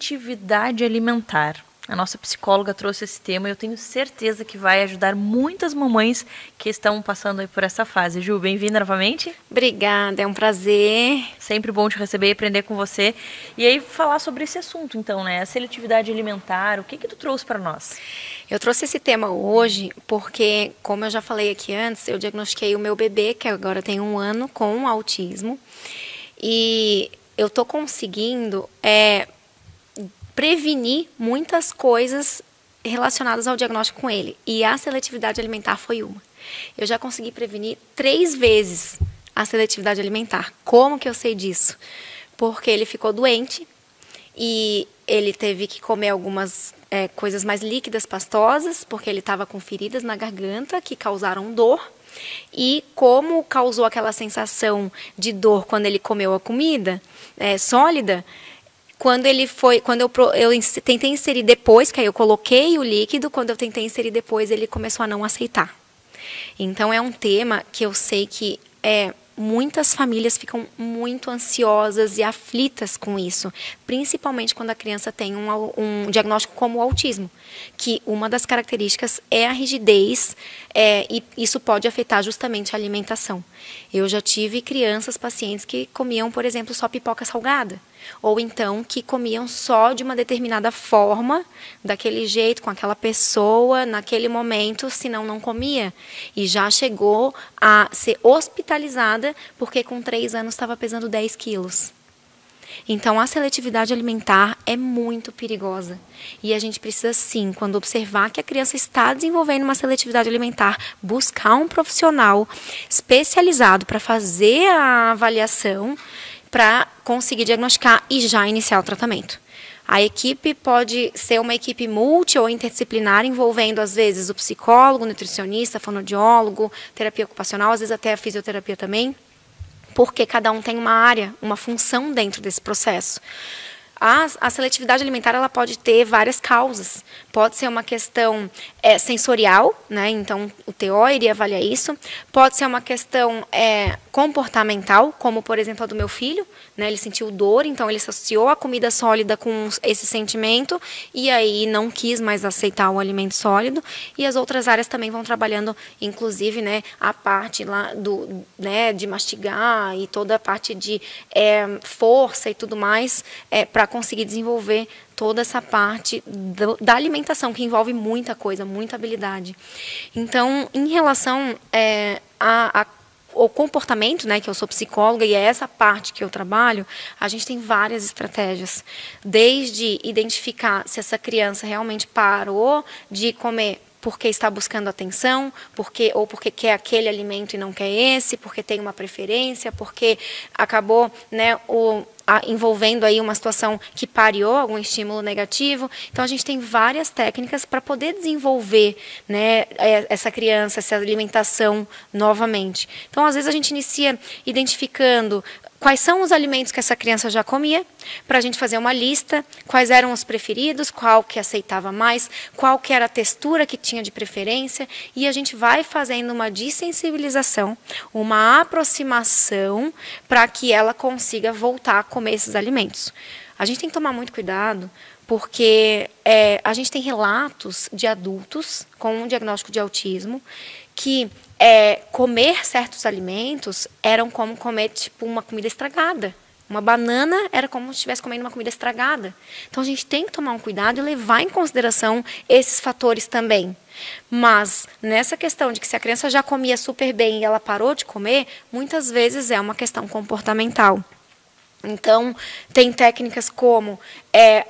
seletividade alimentar. A nossa psicóloga trouxe esse tema e eu tenho certeza que vai ajudar muitas mamães que estão passando aí por essa fase. Ju, bem-vinda novamente. Obrigada, é um prazer. Sempre bom te receber e aprender com você. E aí falar sobre esse assunto, então, né? A seletividade alimentar, o que tu trouxe para nós? Eu trouxe esse tema hoje porque, como eu já falei aqui antes, eu diagnostiquei o meu bebê, que agora tem 1 ano, com autismo. E eu tô conseguindo prevenir muitas coisas relacionadas ao diagnóstico com ele. E a seletividade alimentar foi uma. Eu já consegui prevenir 3 vezes a seletividade alimentar. Como que eu sei disso? Porque ele ficou doente e ele teve que comer algumas coisas mais líquidas, pastosas, porque ele estava com feridas na garganta que causaram dor. E como causou aquela sensação de dor quando ele comeu a comida sólida, quando eu tentei inserir depois, que aí eu coloquei o líquido, quando eu tentei inserir depois, ele começou a não aceitar. Então é um tema que eu sei que muitas famílias ficam muito ansiosas e aflitas com isso, principalmente quando a criança tem um diagnóstico como o autismo, que uma das características é a rigidez, e isso pode afetar justamente a alimentação. Eu já tive pacientes que comiam, por exemplo, só pipoca salgada, ou então que comiam só de uma determinada forma, daquele jeito, com aquela pessoa, naquele momento, senão não comia. E já chegou a ser hospitalizada porque com 3 anos estava pesando 10 quilos. Então, a seletividade alimentar é muito perigosa. E a gente precisa, sim, quando observar que a criança está desenvolvendo uma seletividade alimentar, buscar um profissional especializado para fazer a avaliação, para conseguir diagnosticar e já iniciar o tratamento. A equipe pode ser uma equipe multi ou interdisciplinar, envolvendo, às vezes, o psicólogo, o nutricionista, fonoaudiólogo, terapia ocupacional, às vezes até a fisioterapia também, porque cada um tem uma área, uma função dentro desse processo. A seletividade alimentar ela pode ter várias causas. Pode ser uma questão sensorial, né? Então o TO iria avaliar isso. Pode ser uma questão comportamental, como por exemplo a do meu filho, né? Ele sentiu dor, então ele associou a comida sólida com esse sentimento e aí não quis mais aceitar o alimento sólido. E as outras áreas também vão trabalhando, inclusive, né, a parte lá de mastigar e toda a parte de força e tudo mais, para conseguir desenvolver toda essa parte da alimentação, que envolve muita coisa, muita habilidade. Então, em relação ao comportamento, né, que eu sou psicóloga e é essa parte que eu trabalho, a gente tem várias estratégias, desde identificar se essa criança realmente parou de comer porque está buscando atenção, ou porque quer aquele alimento e não quer esse, porque tem uma preferência, porque acabou, né, envolvendo aí uma situação que pareou, algum estímulo negativo. Então, a gente tem várias técnicas para poder desenvolver, né, essa criança, essa alimentação novamente. Então, às vezes, a gente inicia identificando quais são os alimentos que essa criança já comia, para a gente fazer uma lista, quais eram os preferidos, qual que aceitava mais, qual que era a textura que tinha de preferência, e a gente vai fazendo uma dessensibilização, uma aproximação, para que ela consiga voltar a comer esses alimentos. A gente tem que tomar muito cuidado, porque a gente tem relatos de adultos com um diagnóstico de autismo que comer certos alimentos eram como comer tipo uma comida estragada. Uma banana era como se estivesse comendo uma comida estragada. Então, a gente tem que tomar um cuidado e levar em consideração esses fatores também. Mas, nessa questão de que se a criança já comia super bem e ela parou de comer, muitas vezes é uma questão comportamental. Então, tem técnicas como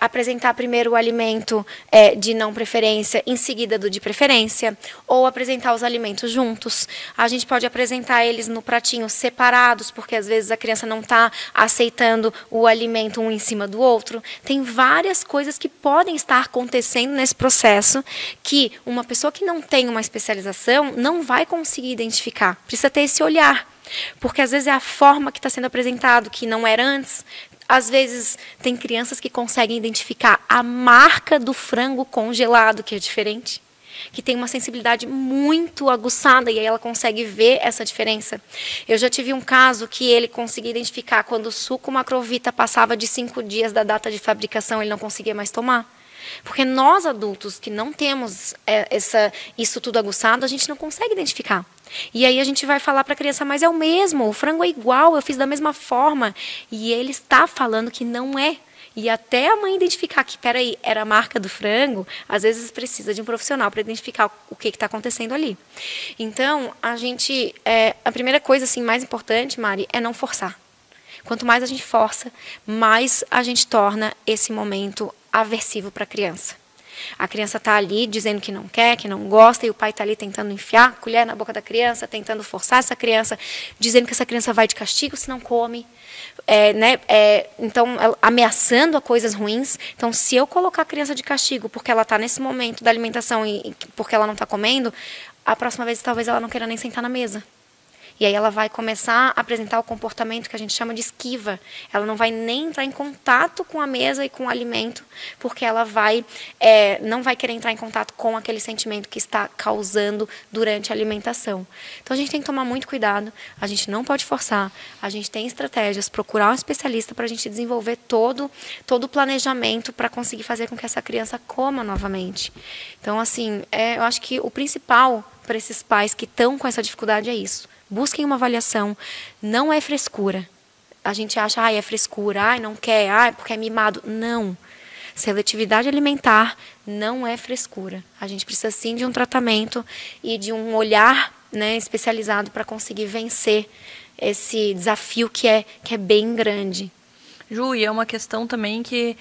apresentar primeiro o alimento de não preferência, em seguida do de preferência, ou apresentar os alimentos juntos. A gente pode apresentar eles no pratinho separados, porque às vezes a criança não está aceitando o alimento um em cima do outro. Tem várias coisas que podem estar acontecendo nesse processo que uma pessoa que não tem uma especialização não vai conseguir identificar. Precisa ter esse olhar. Porque às vezes é a forma que está sendo apresentado, que não era antes. Às vezes tem crianças que conseguem identificar a marca do frango congelado, que é diferente. que tem uma sensibilidade muito aguçada e aí ela consegue ver essa diferença. Eu já tive um caso que ele conseguia identificar quando o suco Macrovita passava de 5 dias da data de fabricação, ele não conseguia mais tomar. Porque nós adultos que não temos isso tudo aguçado, a gente não consegue identificar. E aí a gente vai falar para a criança, mas é o mesmo, o frango é igual, eu fiz da mesma forma. E ele está falando que não é. E até a mãe identificar que, peraí, era a marca do frango, às vezes precisa de um profissional para identificar o que está acontecendo ali. Então, a primeira coisa assim, mais importante, Mari, é não forçar. Quanto mais a gente força, mais a gente torna esse momento aversivo para a criança. A criança está ali dizendo que não quer, que não gosta, e o pai está ali tentando enfiar a colher na boca da criança, tentando forçar essa criança, dizendo que essa criança vai de castigo se não come. Então, ameaçando a coisas ruins. Então, se eu colocar a criança de castigo porque ela está nesse momento da alimentação e porque ela não está comendo, a próxima vez talvez ela não queira nem sentar na mesa. E aí ela vai começar a apresentar o comportamento que a gente chama de esquiva. Ela não vai nem entrar em contato com a mesa e com o alimento, porque ela não vai querer entrar em contato com aquele sentimento que está causando durante a alimentação. Então a gente tem que tomar muito cuidado, a gente não pode forçar, a gente tem estratégias, procurar um especialista para a gente desenvolver todo o planejamento para conseguir fazer com que essa criança coma novamente. Então, assim, eu acho que o principal para esses pais que estão com essa dificuldade é isso. Busquem uma avaliação, não é frescura. A gente acha, é frescura, não quer, porque é mimado. Não. Seletividade alimentar não é frescura. A gente precisa sim de um tratamento e de um olhar, né, especializado para conseguir vencer esse desafio que é bem grande. Ju, e é uma questão também que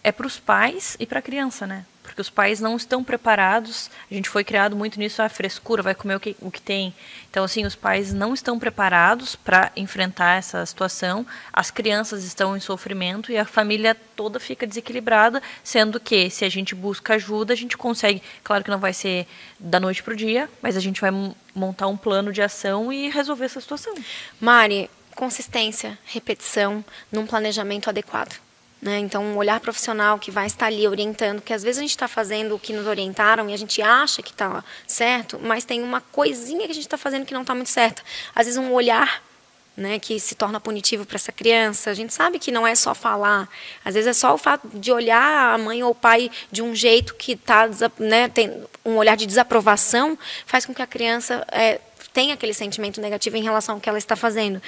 é para os pais e para a criança, né? Porque os pais não estão preparados. A gente foi criado muito nisso, a frescura, vai comer o que tem. Então, assim, os pais não estão preparados para enfrentar essa situação. As crianças estão em sofrimento e a família toda fica desequilibrada, sendo que, se a gente busca ajuda, a gente consegue. Claro que não vai ser da noite para o dia, mas a gente vai montar um plano de ação e resolver essa situação. Mari, consistência, repetição, num planejamento adequado. Então, um olhar profissional que vai estar ali orientando, porque às vezes a gente está fazendo o que nos orientaram e a gente acha que está certo, mas tem uma coisinha que a gente está fazendo que não está muito certa. Às vezes um olhar, que se torna punitivo para essa criança. A gente sabe que não é só falar, às vezes é só o fato de olhar a mãe ou o pai de um jeito que tem um olhar de desaprovação, faz com que a criança tem aquele sentimento negativo em relação ao que ela está fazendo.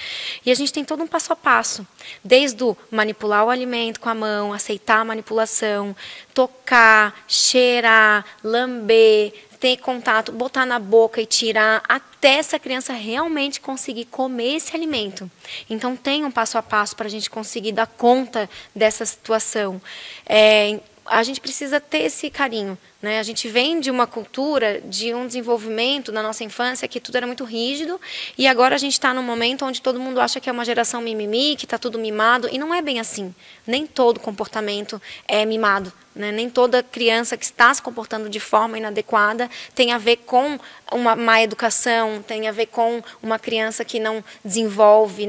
E a gente tem todo um passo a passo, desde o manipular o alimento com a mão, aceitar a manipulação, tocar, cheirar, lamber, ter contato, botar na boca e tirar, até essa criança realmente conseguir comer esse alimento. Então, tem um passo a passo para a gente conseguir dar conta dessa situação. A gente precisa ter esse carinho. A gente vem de uma cultura, de um desenvolvimento na nossa infância que tudo era muito rígido, e agora a gente está num momento onde todo mundo acha que é uma geração mimimi, que está tudo mimado, e não é bem assim. Nem todo comportamento é mimado. Nem toda criança que está se comportando de forma inadequada tem a ver com uma má educação, tem a ver com uma criança que não desenvolve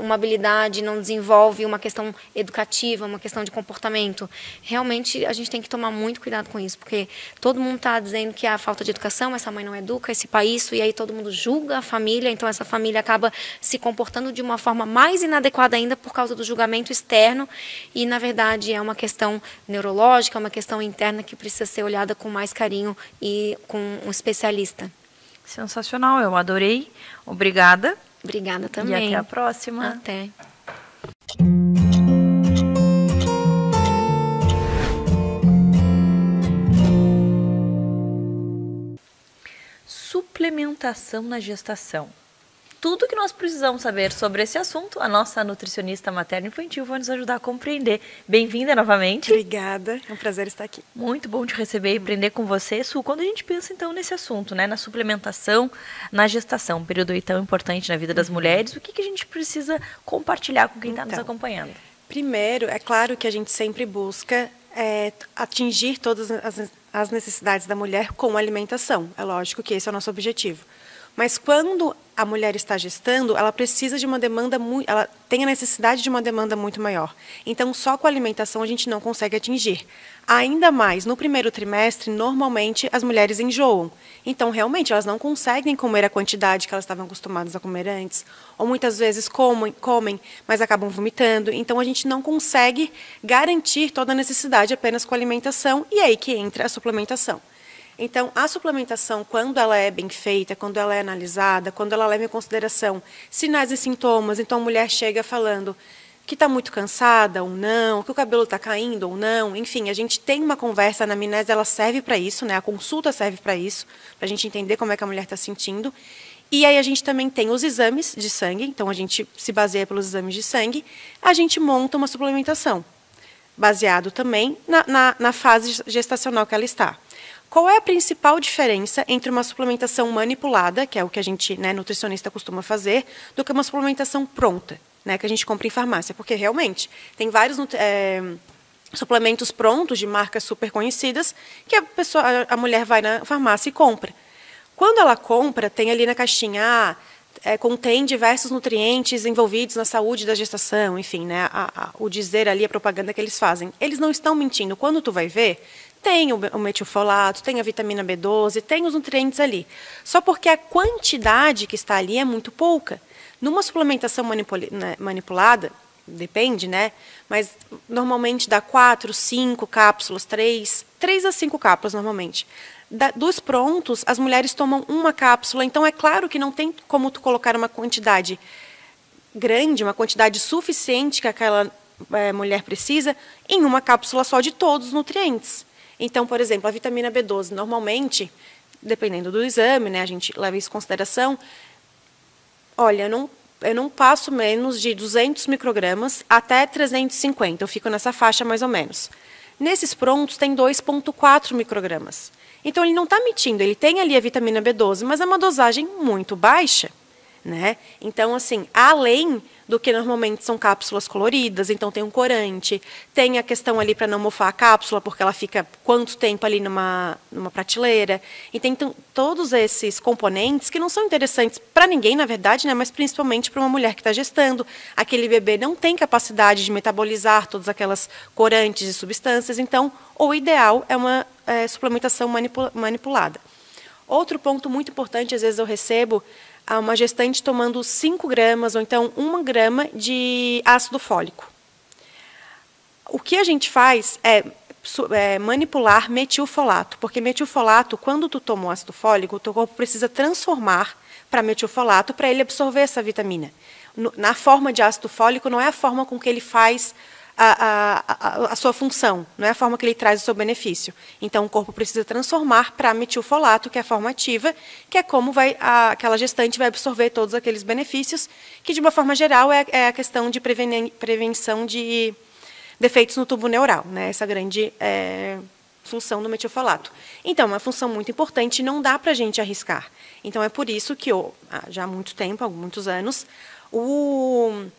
uma habilidade, não desenvolve uma questão educativa, uma questão de comportamento. Realmente, a gente tem que tomar muito cuidado com isso, porque todo mundo está dizendo que há falta de educação, essa mãe não educa, esse pai isso, e aí todo mundo julga a família, então essa família acaba se comportando de uma forma mais inadequada ainda por causa do julgamento externo, e na verdade é uma questão neurológica, é uma questão interna que precisa ser olhada com mais carinho e com um especialista. Sensacional, eu adorei. Obrigada. Obrigada também. E até a próxima. Até. Suplementação na gestação. Tudo que nós precisamos saber sobre esse assunto, a nossa nutricionista materno-infantil vai nos ajudar a compreender. Bem-vinda novamente. Obrigada, é um prazer estar aqui. Muito bom te receber e aprender com você, Su. Quando a gente pensa, então, nesse assunto, na suplementação na gestação, um período aí tão importante na vida das mulheres, o que a gente precisa compartilhar com quem está nos acompanhando? Primeiro, é claro que a gente sempre busca atingir todas as necessidades da mulher com alimentação. É lógico que esse é o nosso objetivo. Mas quando a mulher está gestando, ela precisa de uma demanda ela tem a necessidade de uma demanda muito maior. Então, só com a alimentação a gente não consegue atingir. Ainda mais, no primeiro trimestre, normalmente as mulheres enjoam. Então, realmente, elas não conseguem comer a quantidade que elas estavam acostumadas a comer antes. Ou muitas vezes comem, mas acabam vomitando. Então, a gente não consegue garantir toda a necessidade apenas com a alimentação. E é aí que entra a suplementação. Então, a suplementação, quando ela é bem feita, quando ela é analisada, quando ela leva em consideração sinais e sintomas, então a mulher chega falando que está muito cansada ou não, que o cabelo está caindo ou não, enfim, a gente tem uma conversa, a anamnese, ela serve para isso, né? A consulta serve para isso, para a gente entender como é que a mulher está sentindo. E aí a gente também tem os exames de sangue, então a gente se baseia pelos exames de sangue, a gente monta uma suplementação, baseado também na fase gestacional que ela está. Qual é a principal diferença entre uma suplementação manipulada, que é o que a gente, né, nutricionista, costuma fazer, do que uma suplementação pronta, né, que a gente compra em farmácia? Porque, realmente, tem vários suplementos prontos de marcas super conhecidas que a mulher vai na farmácia e compra. Quando ela compra, tem ali na caixinha, contém diversos nutrientes envolvidos na saúde da gestação, enfim, né, o dizer ali, a propaganda que eles fazem. Eles não estão mentindo. Quando tu vai ver, tem o metilfolato, tem a vitamina B12, tem os nutrientes ali. Só porque a quantidade que está ali é muito pouca. Numa suplementação manipulada, depende, né? Mas normalmente dá 4, 5 cápsulas, 3 a 5 cápsulas normalmente. Dos prontos, as mulheres tomam uma cápsula, então é claro que não tem como tu colocar uma quantidade grande, uma quantidade suficiente que aquela mulher precisa em uma cápsula só de todos os nutrientes. Então, por exemplo, a vitamina B12, normalmente, dependendo do exame, né, a gente leva isso em consideração, olha, eu não passo menos de 200 microgramas até 350, eu fico nessa faixa mais ou menos. Nesses prontos tem 2,4 microgramas. Então, ele não está mentindo, ele tem ali a vitamina B12, mas é uma dosagem muito baixa, né? Então, assim, além do que normalmente são cápsulas coloridas, então tem um corante, tem a questão ali para não mofar a cápsula, porque ela fica quanto tempo ali numa prateleira, e tem todos esses componentes que não são interessantes para ninguém, na verdade, né, mas principalmente para uma mulher que está gestando. Aquele bebê não tem capacidade de metabolizar todas aquelas corantes e substâncias, então o ideal é uma suplementação manipulada. Outro ponto muito importante, às vezes eu recebo uma gestante tomando 5 gramas ou então 1 grama de ácido fólico. O que a gente faz é manipular metilfolato, porque metilfolato, quando tu toma o ácido fólico, o teu corpo precisa transformar para metilfolato para ele absorver essa vitamina. Na forma de ácido fólico, não é a forma com que ele faz a sua função, não é a forma que ele traz o seu benefício. Então, o corpo precisa transformar para metilfolato, que é a forma ativa, que é como aquela gestante vai absorver todos aqueles benefícios, que, de uma forma geral, é a questão de prevenção de defeitos no tubo neural, né? Essa grande função do metilfolato. Então, é uma função muito importante e não dá para a gente arriscar. Então, é por isso que, já há muito tempo, há muitos anos, o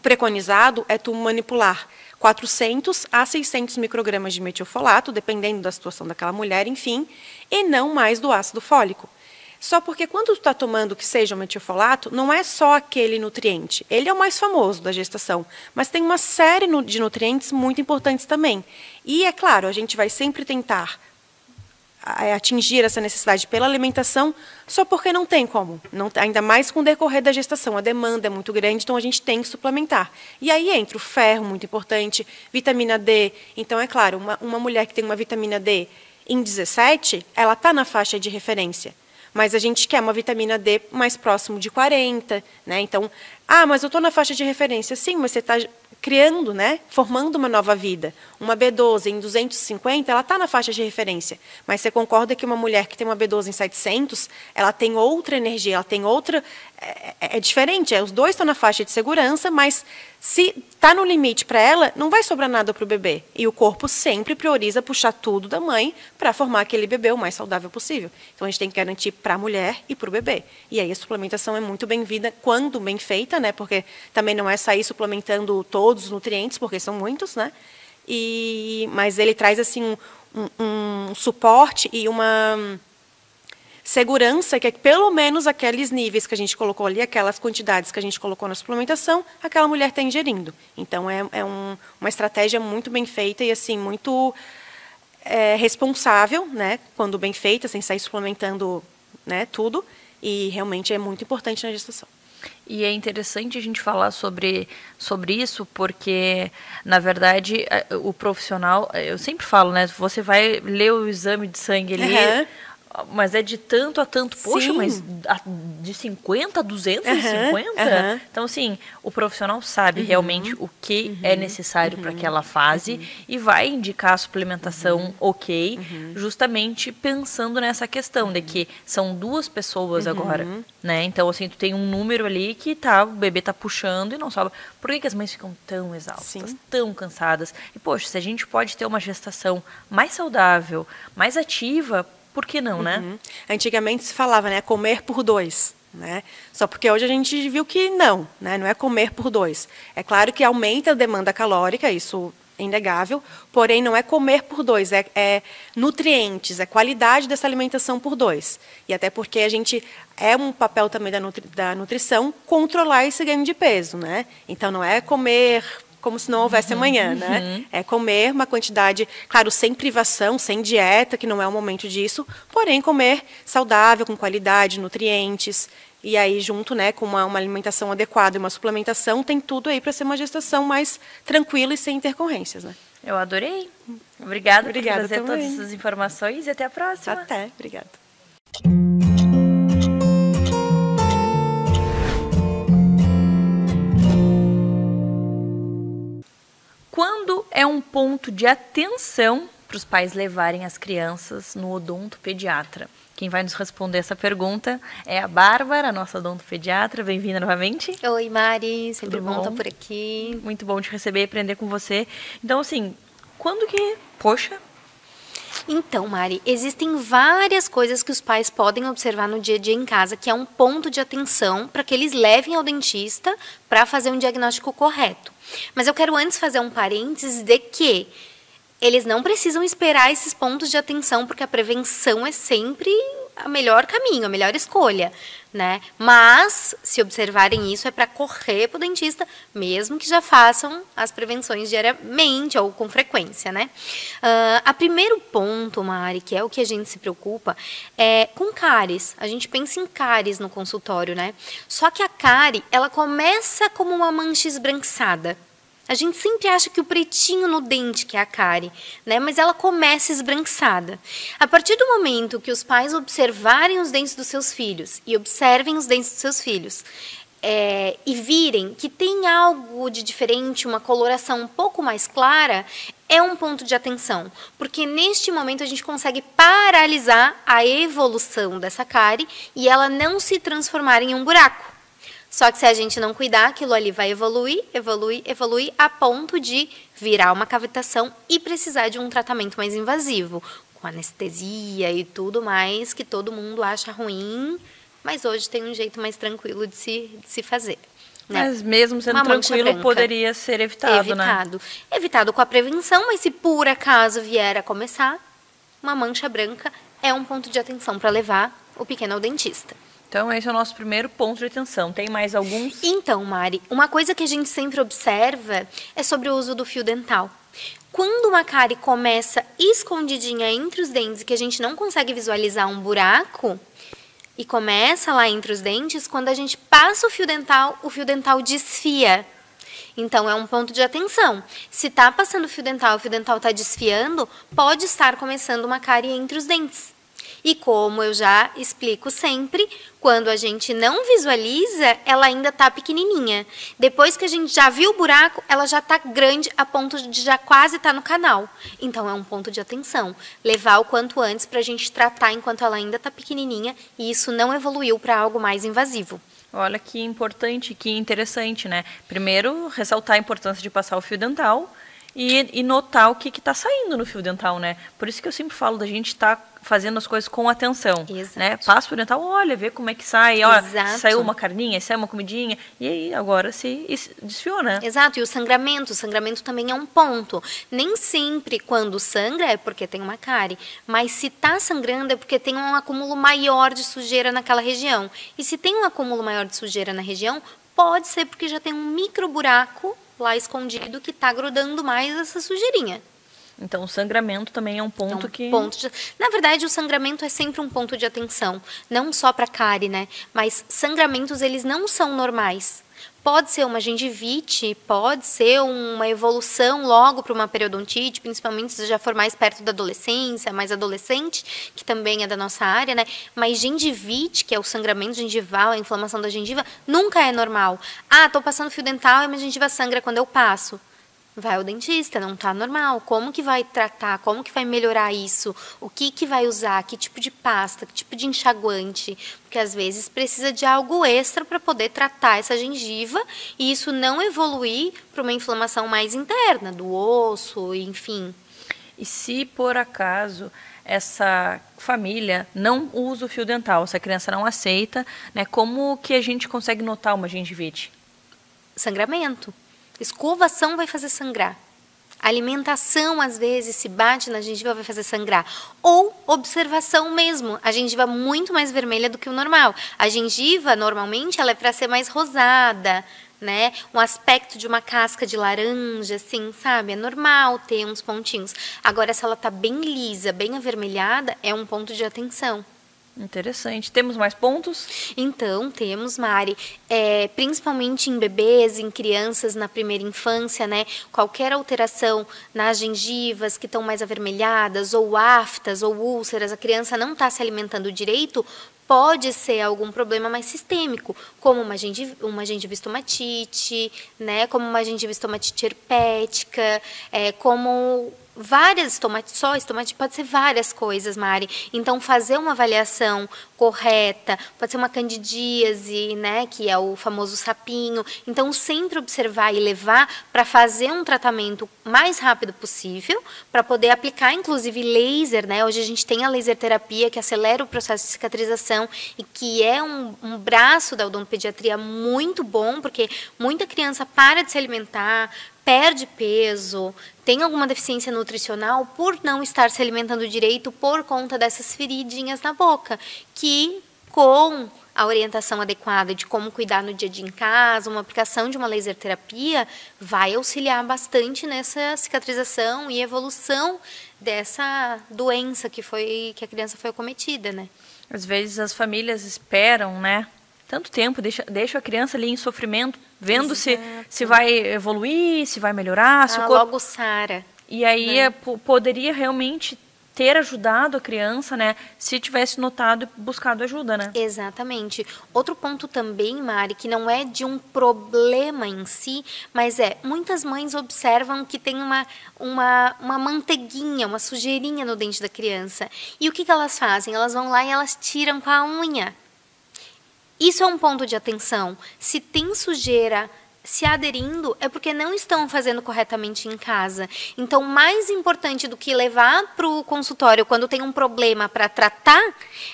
preconizado é tu manipular 400 a 600 microgramas de metilfolato, dependendo da situação daquela mulher, enfim, e não mais do ácido fólico. Só porque quando tu está tomando que seja o metilfolato, não é só aquele nutriente. Ele é o mais famoso da gestação, mas tem uma série de nutrientes muito importantes também. E, é claro, a gente vai sempre tentar atingir essa necessidade pela alimentação, só porque não tem como. Ainda mais com o decorrer da gestação. A demanda é muito grande, então a gente tem que suplementar. E aí entra o ferro, muito importante, vitamina D. Então, é claro, uma mulher que tem uma vitamina D em 17, ela está na faixa de referência. Mas a gente quer uma vitamina D mais próximo de 40, né? Então, mas eu estou na faixa de referência. Sim, mas você está criando, né? Formando uma nova vida. Uma B12 em 250, ela está na faixa de referência. Mas você concorda que uma mulher que tem uma B12 em 700, ela tem outra energia, ela tem outra... É diferente, os dois estão na faixa de segurança, mas se está no limite para ela, não vai sobrar nada para o bebê. E o corpo sempre prioriza puxar tudo da mãe para formar aquele bebê o mais saudável possível. Então, a gente tem que garantir para a mulher e para o bebê. E aí a suplementação é muito bem-vinda quando bem feita, né? Porque também não é sair suplementando todos os nutrientes, porque são muitos, né? Mas ele traz assim um suporte e uma segurança que é que pelo menos aqueles níveis que a gente colocou ali, aquelas quantidades que a gente colocou na suplementação, aquela mulher está ingerindo. Então, uma estratégia muito bem feita e assim muito responsável, né, quando bem feita, sem sair suplementando, né, tudo. E realmente é muito importante na gestação. E é interessante a gente falar sobre isso, porque, na verdade, o profissional, eu sempre falo, né? Você vai ler o exame de sangue ali, mas é de tanto a tanto. Poxa, mas de 50 a 250? Então, assim, o profissional sabe realmente o que é necessário para aquela fase e vai indicar a suplementação justamente pensando nessa questão de que são duas pessoas agora, né? Então, assim, tu tem um número ali que o bebê tá puxando e não sobe. Por que as mães ficam tão exaustas, tão cansadas? E, poxa, se a gente pode ter uma gestação mais saudável, mais ativa, por que não, né? Antigamente se falava, né, comer por 2, né? Só porque hoje a gente viu que não, né, não é comer por 2. É claro que aumenta a demanda calórica, isso é inegável, porém não é comer por 2, é nutrientes, é qualidade dessa alimentação por 2. E até porque a gente um papel também da nutrição controlar esse ganho de peso, né? Então não é comer como se não houvesse amanhã, né? É comer uma quantidade, claro, sem privação, sem dieta, que não é o momento disso, porém comer saudável, com qualidade, nutrientes, e aí junto, né, com uma alimentação adequada e uma suplementação, tem tudo aí para ser uma gestação mais tranquila e sem intercorrências, né? Eu adorei. Obrigada por trazer também. todas essas informações e até a próxima. Até, obrigada. Quando é um ponto de atenção para os pais levarem as crianças no odontopediatra? Quem vai nos responder essa pergunta é a Bárbara, a nossa odontopediatra. Bem-vinda novamente. Oi, Mari. Sempre Tudo bom estar por aqui. Muito bom te receber e aprender com você. Então, assim, quando que... Poxa... Então, Mari, existem várias coisas que os pais podem observar no dia a dia em casa, que é um ponto de atenção para que eles levem ao dentista para fazer um diagnóstico correto. Mas eu quero antes fazer um parênteses de que eles não precisam esperar esses pontos de atenção, porque a prevenção é sempre o melhor caminho, a melhor escolha, né? Mas, se observarem isso, é para correr para o dentista, mesmo que já façam as prevenções diariamente ou com frequência, né? A primeiro ponto, Mari, que é o que a gente se preocupa, é com cáries. A gente pensa em cáries no consultório, né? Só que a cárie, ela começa como uma mancha esbranquiçada. A gente sempre acha que o pretinho no dente que é a cárie, né? Mas ela começa esbranquiçada. A partir do momento que os pais observarem os dentes dos seus filhos e observem os dentes dos seus filhos e virem que tem algo de diferente, uma coloração um pouco mais clara, é um ponto de atenção. Porque neste momento a gente consegue paralisar a evolução dessa cárie e ela não se transformar em um buraco. Só que se a gente não cuidar, aquilo ali vai evoluir, a ponto de virar uma cavitação e precisar de um tratamento mais invasivo, com anestesia e tudo mais, que todo mundo acha ruim, mas hoje tem um jeito mais tranquilo de se fazer. Né? Mas mesmo sendo tranquilo, poderia ser evitado, né? Evitado com a prevenção, mas se por acaso vier a começar, uma mancha branca é um ponto de atenção para levar o pequeno ao dentista. Então, esse é o nosso primeiro ponto de atenção. Tem mais alguns? Então, Mari, uma coisa que a gente sempre observa é sobre o uso do fio dental. Quando uma cárie começa escondidinha entre os dentes, que a gente não consegue visualizar um buraco, e começa lá entre os dentes, quando a gente passa o fio dental desfia. Então, é um ponto de atenção. Se está passando o fio dental está desfiando, pode estar começando uma cárie entre os dentes. E como eu já explico sempre, quando a gente não visualiza, ela ainda está pequenininha. Depois que a gente já viu o buraco, ela já está grande a ponto de já quase estar no canal. Então, é um ponto de atenção. Levar o quanto antes para a gente tratar enquanto ela ainda está pequenininha e isso não evoluiu para algo mais invasivo. Olha que importante, que interessante, né? Primeiro, ressaltar a importância de passar o fio dental e notar o que está saindo no fio dental, né? Por isso que eu sempre falo da gente estar fazendo as coisas com atenção, Exato. né? Passa o fio dental, olha, vê como é que sai, ó, Exato. saiu uma carninha, saiu uma comidinha, e aí agora se desfiou, né? Exato, e o sangramento também é um ponto. Nem sempre quando sangra é porque tem uma cárie, mas se tá sangrando é porque tem um acúmulo maior de sujeira naquela região. E se tem um acúmulo maior de sujeira na região, pode ser porque já tem um micro buraco lá escondido que tá grudando mais essa sujeirinha. Então, o sangramento também é um ponto que... Na verdade, o sangramento é sempre um ponto de atenção. Não só para cárie, né? Mas sangramentos, eles não são normais. Pode ser uma gengivite, pode ser uma evolução logo para uma periodontite, principalmente se já for mais perto da adolescência, mais adolescente, que também é da nossa área, né? Mas gengivite, que é o sangramento gengival, a inflamação da gengiva, nunca é normal. Ah, tô passando fio dental e minha gengiva sangra quando eu passo. Vai ao dentista, não está normal. Como que vai tratar? Como que vai melhorar isso? O que vai usar? Que tipo de pasta? Que tipo de enxaguante? Porque às vezes precisa de algo extra para poder tratar essa gengiva e isso não evoluir para uma inflamação mais interna, do osso, enfim. E se por acaso essa família não usa o fio dental, se a criança não aceita, né, como que a gente consegue notar uma gengivite? Sangramento. Escovação vai fazer sangrar. Alimentação, às vezes, se bate na gengiva, vai fazer sangrar. Ou observação mesmo. A gengiva é muito mais vermelha do que o normal. A gengiva, normalmente, ela é para ser mais rosada, né? Um aspecto de uma casca de laranja, assim, sabe? É normal ter uns pontinhos. Agora, se ela tá bem lisa, bem avermelhada, é um ponto de atenção. Interessante. Temos mais pontos? Então, temos, Mari, principalmente em bebês, em crianças na primeira infância, né? Qualquer alteração nas gengivas que estão mais avermelhadas, ou aftas, ou úlceras, a criança não está se alimentando direito, pode ser algum problema mais sistêmico, como uma gengivistomatite, né? Como uma gengivistomatite herpética, como várias estomatite, pode ser várias coisas, Mari. Então, fazer uma avaliação correta, pode ser uma candidíase, né, que é o famoso sapinho. Então, sempre observar e levar para fazer um tratamento mais rápido possível, para poder aplicar, inclusive, laser, né? Hoje a gente tem a laser terapia, que acelera o processo de cicatrização e que é um braço da odontopediatria muito bom, porque muita criança para de se alimentar, perde peso, tem alguma deficiência nutricional por não estar se alimentando direito por conta dessas feridinhas na boca, que com a orientação adequada de como cuidar no dia a dia em casa, uma aplicação de uma laser terapia, vai auxiliar bastante nessa cicatrização e evolução dessa doença que a criança foi acometida, né? Às vezes as famílias esperam, né? Tanto tempo, deixa a criança ali em sofrimento, vendo se vai evoluir, se vai melhorar. Se o corpo... Logo sara. E aí poderia realmente ter ajudado a criança, né? Se tivesse notado e buscado ajuda, né? Exatamente. Outro ponto também, Mari, que não é de um problema em si, mas muitas mães observam que tem uma manteiguinha, uma sujeirinha no dente da criança. E o que elas fazem? Elas vão lá e elas tiram com a unha. Isso é um ponto de atenção. Se tem sujeira se aderindo, é porque não estão fazendo corretamente em casa. Então, mais importante do que levar para o consultório quando tem um problema para tratar,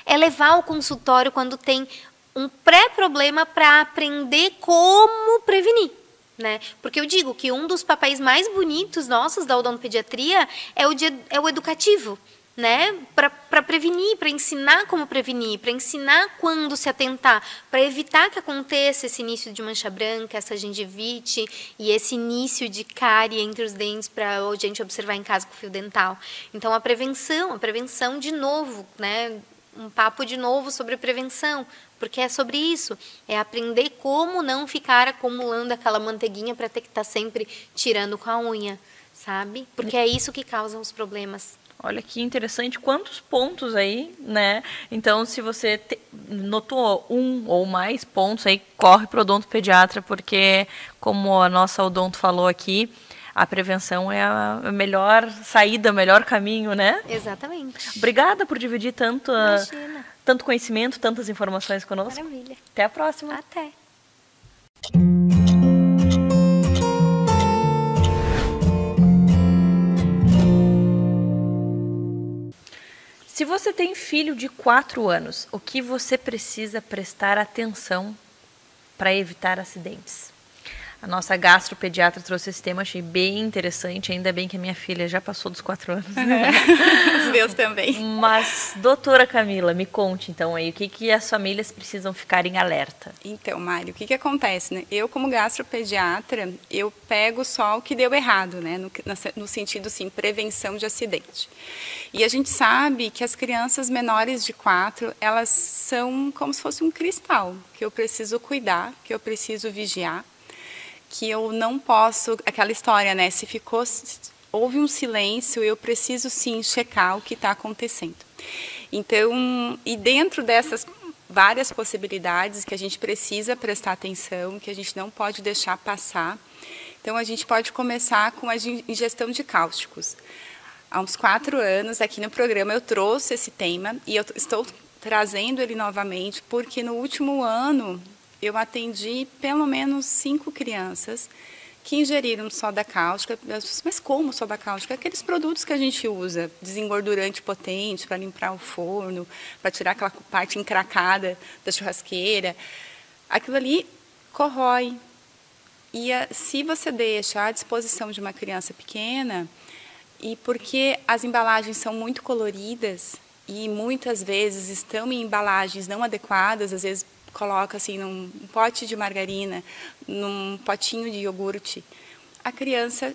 é levar ao consultório quando tem um pré-problema para aprender como prevenir. Né? Porque eu digo que um dos papéis mais bonitos nossos da odontopediatria é o educativo. Né? Para prevenir, para ensinar como prevenir, para ensinar quando se atentar, para evitar que aconteça esse início de mancha branca, essa gengivite e esse início de cárie entre os dentes para a gente observar em casa com fio dental. Então, a prevenção de novo, né? Um papo de novo sobre prevenção, porque é sobre isso, é aprender como não ficar acumulando aquela manteiguinha para ter que estar sempre tirando com a unha, sabe? Porque é isso que causa os problemas. Olha que interessante, quantos pontos aí, né? Então, se você notou um ou mais pontos aí, corre para o odontopediatra, porque, como a nossa odonto falou aqui, a prevenção é a melhor saída, o melhor caminho, né? Exatamente. Obrigada por dividir tanto conhecimento, tantas informações conosco. Maravilha. Até a próxima. Até. Se você tem filho de 4 anos, o que você precisa prestar atenção para evitar acidentes? A nossa gastropediatra trouxe esse tema, achei bem interessante. Ainda bem que a minha filha já passou dos 4 anos. Os meus também. Mas, doutora Camila, me conte então aí, o que as famílias precisam ficar em alerta? Então, Mário, o que acontece, né? Eu, como gastropediatra, eu pego só o que deu errado, né? No sentido, assim, prevenção de acidente. E a gente sabe que as crianças menores de 4, elas são como se fosse um cristal, que eu preciso cuidar, que eu preciso vigiar, que eu não posso, aquela história, né? Se houve um silêncio, eu preciso sim checar o que está acontecendo. Então, e dentro dessas várias possibilidades que a gente precisa prestar atenção, que a gente não pode deixar passar, então a gente pode começar com a ingestão de cáusticos. Há uns 4 anos, aqui no programa, eu trouxe esse tema e eu estou trazendo ele novamente, porque no último ano eu atendi pelo menos 5 crianças que ingeriram soda cáustica. Mas como soda cáustica? Aqueles produtos que a gente usa, desengordurante potente para limpar o forno, para tirar aquela parte encracada da churrasqueira. Aquilo ali corrói. E se você deixa à disposição de uma criança pequena, e porque as embalagens são muito coloridas e muitas vezes estão em embalagens não adequadas, às vezes coloca assim num pote de margarina, num potinho de iogurte, a criança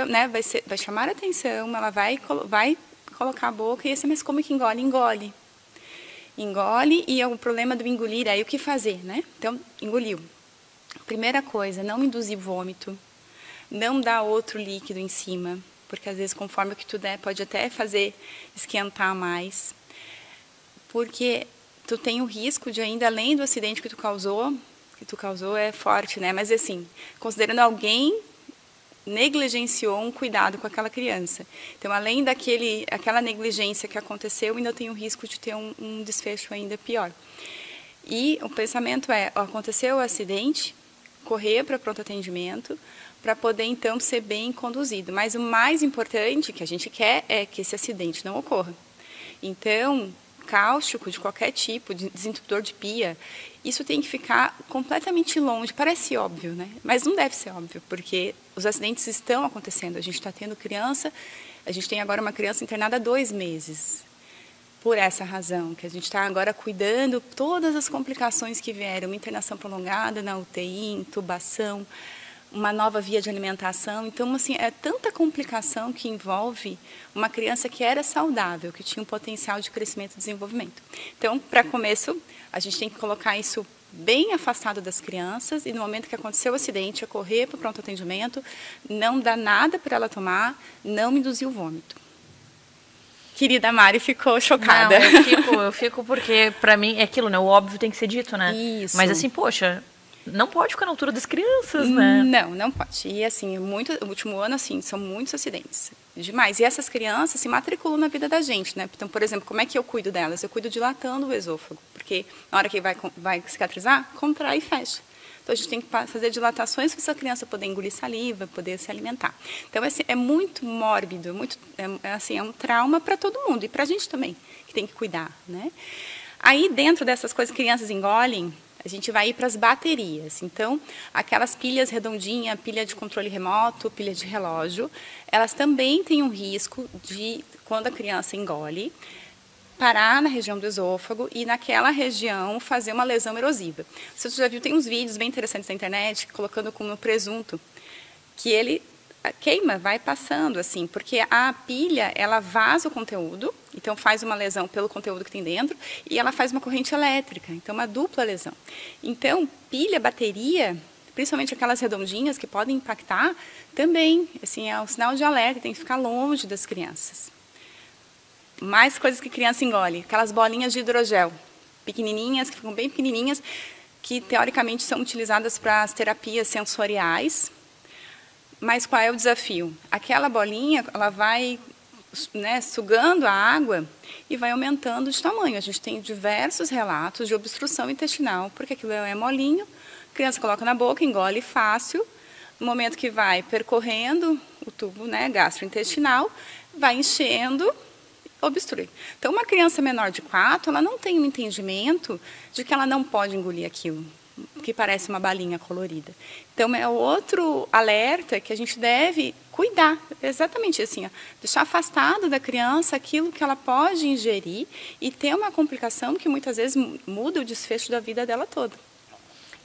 né, vai chamar a atenção, ela vai colocar a boca e assim, mas como que engole? Engole. Engole e é o problema do engolir, aí o que fazer, né? Então, engoliu. Primeira coisa, não induzir vômito, não dar outro líquido em cima, porque às vezes conforme o que tu der pode até fazer esquentar mais, porque tu tem o risco de ainda, além do acidente que tu causou é forte, né? Mas assim, considerando alguém negligenciou um cuidado com aquela criança. Então, além aquela negligência que aconteceu, ainda tem o risco de ter um desfecho ainda pior. E o pensamento é, aconteceu o acidente, correr para pronto atendimento, para poder, então, ser bem conduzido. Mas o mais importante que a gente quer é que esse acidente não ocorra. Então, cáustico de qualquer tipo, de desentupidor de pia, isso tem que ficar completamente longe. Parece óbvio, né? Mas não deve ser óbvio, porque os acidentes estão acontecendo. A gente está tendo criança, a gente tem agora uma criança internada há 2 meses. Por essa razão, que a gente está agora cuidando todas as complicações que vieram, internação prolongada na UTI, intubação, uma nova via de alimentação. Então, assim, é tanta complicação que envolve uma criança que era saudável, que tinha um potencial de crescimento e desenvolvimento. Então, para começo, a gente tem que colocar isso bem afastado das crianças e no momento que aconteceu o acidente, é correr para o pronto atendimento, não dar nada para ela tomar, não induzir o vômito. Querida Mari ficou chocada. Não, eu fico porque, para mim, é aquilo, né? O óbvio tem que ser dito, né? Isso. Mas assim, poxa, não pode ficar na altura das crianças, né? Não pode. E assim, no último ano, assim, são muitos acidentes. Demais. E essas crianças se matriculam na vida da gente, né? Então, por exemplo, como é que eu cuido delas? Eu cuido dilatando o esôfago, porque na hora que vai cicatrizar, contrai e fecha. Então, a gente tem que fazer dilatações para essa criança poder engolir saliva, poder se alimentar. Então, assim, é muito mórbido, é um trauma para todo mundo e para a gente também, que tem que cuidar, né? Aí, dentro dessas coisas que crianças engolem, a gente vai ir para as baterias. Então, aquelas pilhas redondinhas, pilha de controle remoto, pilha de relógio, elas também têm um risco de, quando a criança engole, parar na região do esôfago e naquela região fazer uma lesão erosiva. Você já viu, tem uns vídeos bem interessantes na internet, colocando como presunto, que ele queima, vai passando assim, porque a pilha, ela vaza o conteúdo, então faz uma lesão pelo conteúdo que tem dentro, e ela faz uma corrente elétrica, então uma dupla lesão. Então, pilha, bateria, principalmente aquelas redondinhas que podem impactar, também, assim, é um sinal de alerta, tem que ficar longe das crianças. Mais coisas que criança engole, aquelas bolinhas de hidrogel, pequenininhas, que ficam bem pequenininhas, que teoricamente são utilizadas para as terapias sensoriais. Mas qual é o desafio? Aquela bolinha, ela vai, né, sugando a água e vai aumentando de tamanho. A gente tem diversos relatos de obstrução intestinal, porque aquilo é molinho, a criança coloca na boca, engole fácil, no momento que vai percorrendo o tubo, né, gastrointestinal, vai enchendo obstrui. Então, uma criança menor de 4, ela não tem um entendimento de que ela não pode engolir aquilo, que parece uma balinha colorida. Então, é outro alerta que a gente deve cuidar, exatamente assim, ó, deixar afastado da criança aquilo que ela pode ingerir e ter uma complicação que muitas vezes muda o desfecho da vida dela toda.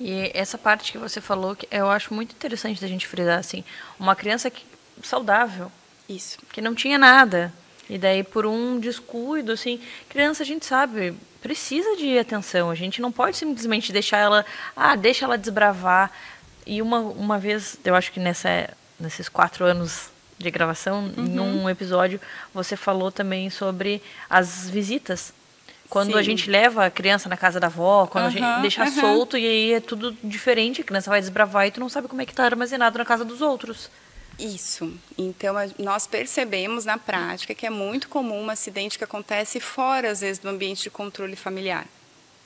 E essa parte que você falou, que eu acho muito interessante da gente frisar, assim, uma criança saudável, Isso. que não tinha nada, e daí por um descuido, assim, criança a gente sabe, precisa de atenção, a gente não pode simplesmente deixar ela, deixa ela desbravar. E uma vez, eu acho que nesses 4 anos de gravação, em um episódio, você falou também sobre as visitas. Quando Sim. a gente leva a criança na casa da avó, quando a gente deixa solto, e aí é tudo diferente, a criança vai desbravar e tu não sabe como é que está armazenado na casa dos outros. Isso. Então, nós percebemos na prática que é muito comum um acidente que acontece fora, às vezes, do ambiente de controle familiar.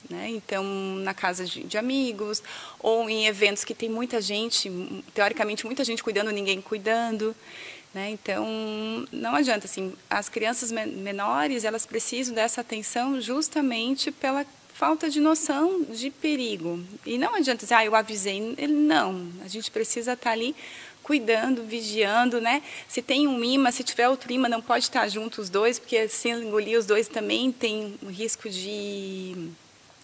Né? Então, na casa de amigos, ou em eventos que tem muita gente, teoricamente, muita gente cuidando, ninguém cuidando. Né? Então, não adianta, assim, as crianças menores, elas precisam dessa atenção justamente pela falta de noção de perigo. E não adianta dizer, eu avisei. Não, a gente precisa estar ali cuidando, vigiando, né? Se tem um imã, se tiver outro imã, não pode estar junto os dois, porque se engolir os dois também tem um risco de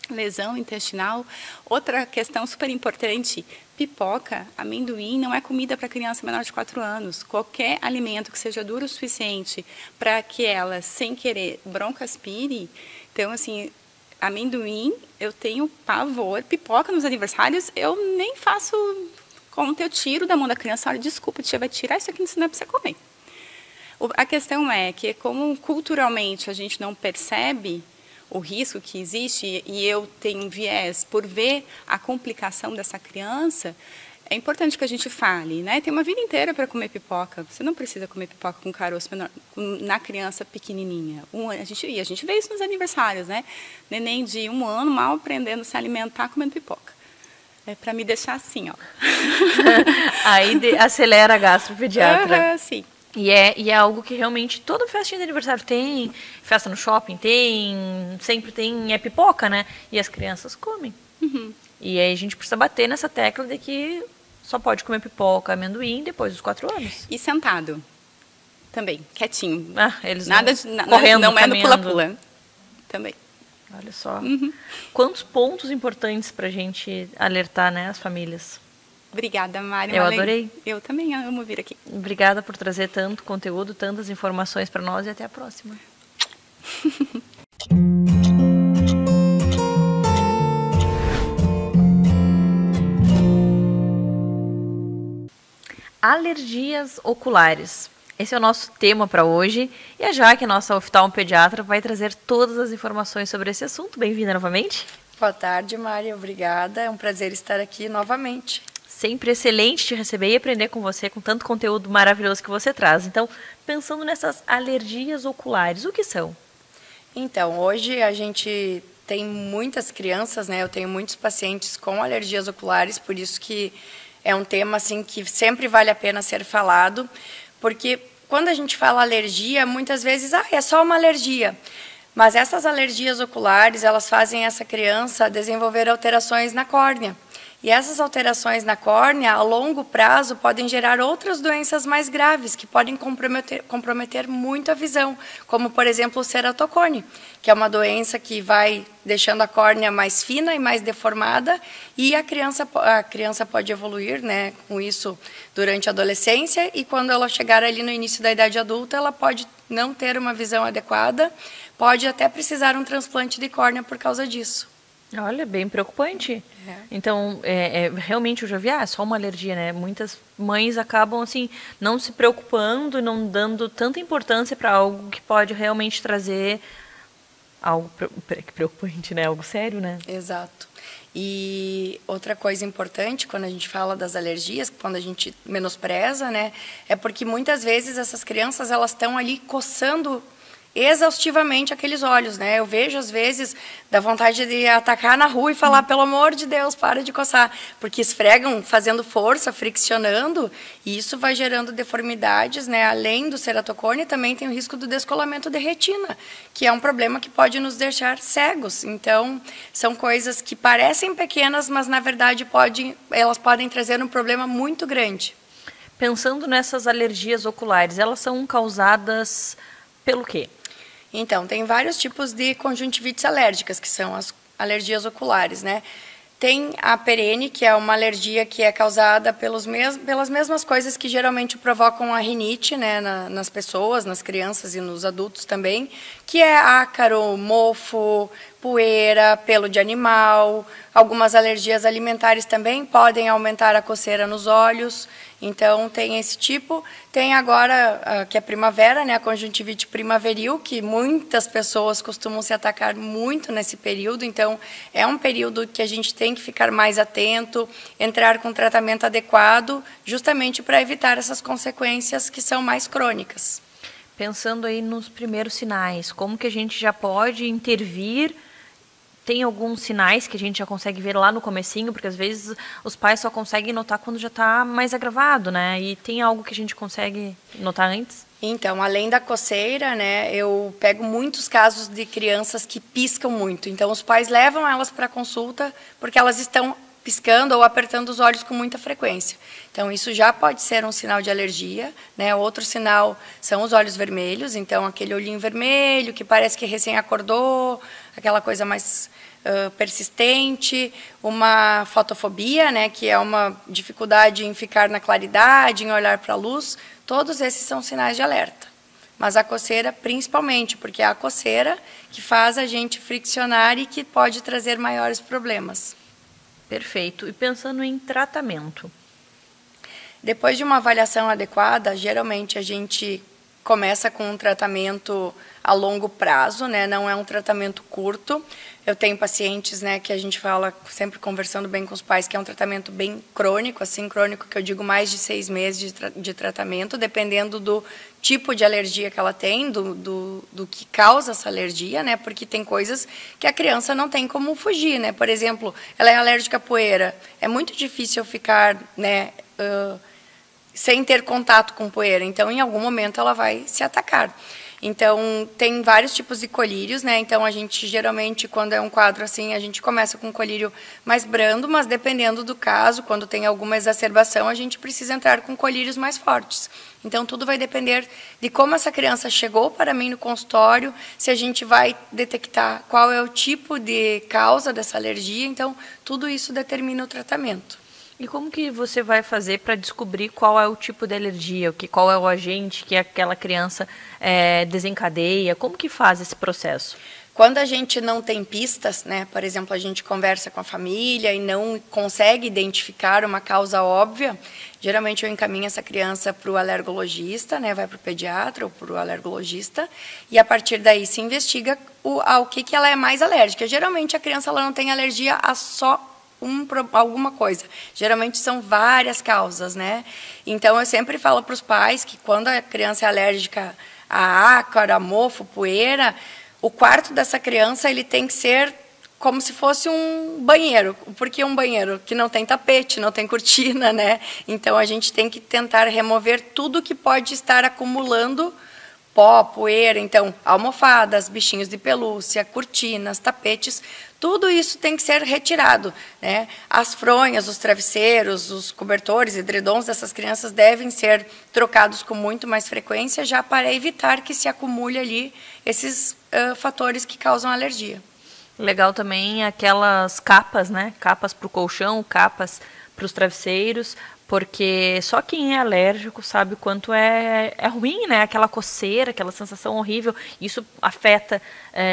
lesão intestinal. Outra questão super importante, pipoca, amendoim não é comida para criança menor de 4 anos. Qualquer alimento que seja duro o suficiente para que ela, sem querer, broncoaspire. Então, assim, amendoim, eu tenho pavor. Pipoca nos aniversários, eu nem faço conta, eu tiro da mão da criança. Olha, desculpa, tia, vai tirar isso aqui, não é para você comer. A questão é que, como culturalmente a gente não percebe o risco que existe, e eu tenho um viés por ver a complicação dessa criança, é importante que a gente fale, né? Tem uma vida inteira para comer pipoca. Você não precisa comer pipoca com caroço menor, na criança pequenininha. A gente vê isso nos aniversários, né? Neném de 1 ano mal aprendendo a se alimentar comendo pipoca. É para me deixar assim, ó. Aí acelera a gastropediatra. Sim. E é algo que realmente toda festinha de aniversário tem, festa no shopping tem, sempre tem, é pipoca, né? E as crianças comem. E aí a gente precisa bater nessa tecla de que só pode comer pipoca, amendoim depois dos 4 anos. E sentado também, quietinho. Eles Nada correndo, não é no caminhando. pula-pula. Também. Olha só. Quantos pontos importantes para a gente alertar, né, as famílias. Obrigada, Mari. Eu adorei. Eu também amo vir aqui. Obrigada por trazer tanto conteúdo, tantas informações para nós e até a próxima. Alergias oculares. Esse é o nosso tema para hoje e a Jaque, nossa oftalmopediatra, vai trazer todas as informações sobre esse assunto. Bem-vinda novamente. Boa tarde, Mari. Obrigada. É um prazer estar aqui novamente. Sempre excelente te receber e aprender com você, com tanto conteúdo maravilhoso que você traz. Então, pensando nessas alergias oculares, o que são? Então, hoje a gente tem muitas crianças, né? Eu tenho muitos pacientes com alergias oculares, por isso que é um tema assim que sempre vale a pena ser falado, porque quando a gente fala alergia, muitas vezes, é só uma alergia. Mas essas alergias oculares, elas fazem essa criança desenvolver alterações na córnea. E essas alterações na córnea, a longo prazo, podem gerar outras doenças mais graves, que podem comprometer muito a visão, como, por exemplo, o ceratocone, que é uma doença que vai deixando a córnea mais fina e mais deformada, e a criança pode evoluir, né, com isso durante a adolescência, e quando ela chegar ali no início da idade adulta, ela pode não ter uma visão adequada, pode até precisar um transplante de córnea por causa disso. Olha, bem preocupante. Então, realmente eu já vi, é só uma alergia, né? Muitas mães acabam, assim, não se preocupando, não dando tanta importância para algo que pode realmente trazer algo preocupante, né? Algo sério, né? Exato. E outra coisa importante, quando a gente fala das alergias, quando a gente menospreza, né? É porque muitas vezes essas crianças, elas estão ali coçando exaustivamente aqueles olhos, né? Eu vejo, às vezes, dá vontade de atacar na rua e falar, pelo amor de Deus, para de coçar. Porque esfregam fazendo força, friccionando, e isso vai gerando deformidades, né? Além do ceratocone, também tem o risco do descolamento de retina, que é um problema que pode nos deixar cegos. Então, são coisas que parecem pequenas, mas, na verdade, elas podem trazer um problema muito grande. Pensando nessas alergias oculares, elas são causadas pelo quê? Então, tem vários tipos de conjuntivites alérgicas, que são as alergias oculares, né? Tem a perene, que é uma alergia que é causada pelas mesmas coisas que geralmente provocam a rinite, né, nas pessoas, nas crianças e nos adultos também, que é ácaro, mofo, poeira, pelo de animal. Algumas alergias alimentares também podem aumentar a coceira nos olhos. Então, tem esse tipo. Tem agora, que é primavera, né, a conjuntivite primaveril, que muitas pessoas costumam se atacar muito nesse período. Então, é um período que a gente tem que ficar mais atento, entrar com tratamento adequado, justamente para evitar essas consequências que são mais crônicas. Pensando aí nos primeiros sinais, como que a gente já pode intervir? Tem alguns sinais que a gente já consegue ver lá no comecinho, porque às vezes os pais só conseguem notar quando já está mais agravado, né? E tem algo que a gente consegue notar antes? Então, além da coceira, né, eu pego muitos casos de crianças que piscam muito. Então, os pais levam elas para consulta porque elas estão piscando ou apertando os olhos com muita frequência. Então, isso já pode ser um sinal de alergia, né? Outro sinal são os olhos vermelhos, então aquele olhinho vermelho que parece que recém acordou, aquela coisa mais persistente, uma fotofobia, né, que é uma dificuldade em ficar na claridade, em olhar para a luz. Todos esses são sinais de alerta. Mas a coceira principalmente, porque é a coceira que faz a gente friccionar e que pode trazer maiores problemas. Perfeito. E pensando em tratamento? Depois de uma avaliação adequada, geralmente a gente começa com um tratamento a longo prazo, né? Não é um tratamento curto. Eu tenho pacientes, né, que a gente fala, sempre conversando bem com os pais, que é um tratamento bem crônico, assim, crônico que eu digo mais de 6 meses de tratamento, dependendo do tipo de alergia que ela tem, do que causa essa alergia, né? Porque tem coisas que a criança não tem como fugir, né? Por exemplo, ela é alérgica à poeira. É muito difícil ficar, né, sem ter contato com poeira. Então, em algum momento, ela vai se atacar. Então, tem vários tipos de colírios, né? Então, a gente, geralmente, quando é um quadro assim, a gente começa com um colírio mais brando, mas dependendo do caso, quando tem alguma exacerbação, a gente precisa entrar com colírios mais fortes. Então, tudo vai depender de como essa criança chegou para mim no consultório, se a gente vai detectar qual é o tipo de causa dessa alergia. Então, tudo isso determina o tratamento. E como que você vai fazer para descobrir qual é o tipo de alergia, qual é o agente que aquela criança desencadeia? Como que faz esse processo? Quando a gente não tem pistas, né, por exemplo, a gente conversa com a família e não consegue identificar uma causa óbvia, geralmente eu encaminho essa criança para o alergologista, né, vai para o pediatra ou para o alergologista, e a partir daí se investiga ao que ela é mais alérgica. Geralmente a criança ela não tem alergia a só alguma coisa. Geralmente são várias causas, né? Então, eu sempre falo para os pais que quando a criança é alérgica a ácaro, a mofo, poeira, o quarto dessa criança ele tem que ser como se fosse um banheiro. Por que um banheiro? Que não tem tapete, não tem cortina, né? Então, a gente tem que tentar remover tudo que pode estar acumulando pó, poeira. Então, almofadas, bichinhos de pelúcia, cortinas, tapetes, tudo isso tem que ser retirado, né? As fronhas, os travesseiros, os cobertores, edredons dessas crianças devem ser trocados com muito mais frequência, já para evitar que se acumule ali esses fatores que causam alergia. Legal também aquelas capas, né? Capas para o colchão, capas para os travesseiros, porque só quem é alérgico sabe o quanto é ruim, né? Aquela coceira, aquela sensação horrível. Isso afeta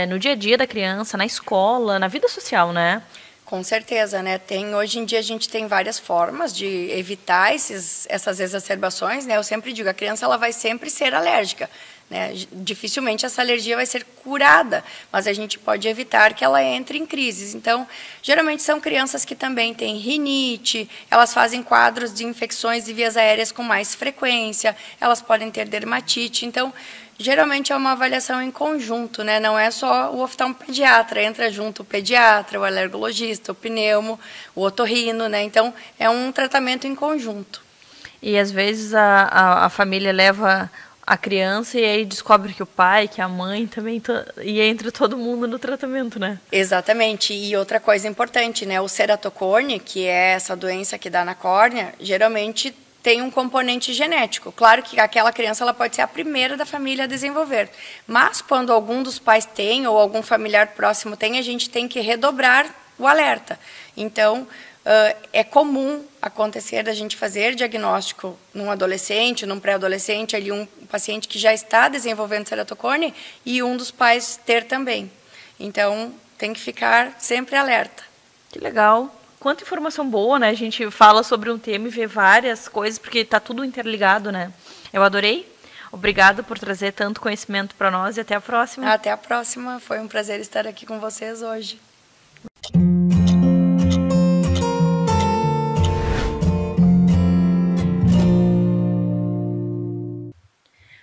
no dia a dia da criança, na escola, na vida social, né? Com certeza, né? Hoje em dia a gente tem várias formas de evitar essas exacerbações, né? Eu sempre digo, a criança ela vai sempre ser alérgica, né? Dificilmente essa alergia vai ser curada, mas a gente pode evitar que ela entre em crises. Então, geralmente são crianças que também têm rinite, elas fazem quadros de infecções de vias aéreas com mais frequência, elas podem ter dermatite. Então, geralmente é uma avaliação em conjunto, né? Não é só o oftalmopediatra, entra junto o pediatra, o alergologista, o pneumo, o otorrino, né? Então, é um tratamento em conjunto. E às vezes a família leva a criança e aí descobre que o pai, que a mãe também, e entra todo mundo no tratamento, né? Exatamente. E outra coisa importante, né? O ceratocone, que é essa doença que dá na córnea, geralmente tem um componente genético. Claro que aquela criança ela pode ser a primeira da família a desenvolver. Mas quando algum dos pais tem ou algum familiar próximo tem, a gente tem que redobrar o alerta. Então, é comum acontecer da gente fazer diagnóstico num adolescente, num pré-adolescente, ali um paciente que já está desenvolvendo ceratocone e um dos pais ter também. Então, tem que ficar sempre alerta. Que legal. Quanta informação boa, né? A gente fala sobre um tema e vê várias coisas, porque está tudo interligado, né? Eu adorei. Obrigada por trazer tanto conhecimento para nós e até a próxima. Até a próxima. Foi um prazer estar aqui com vocês hoje.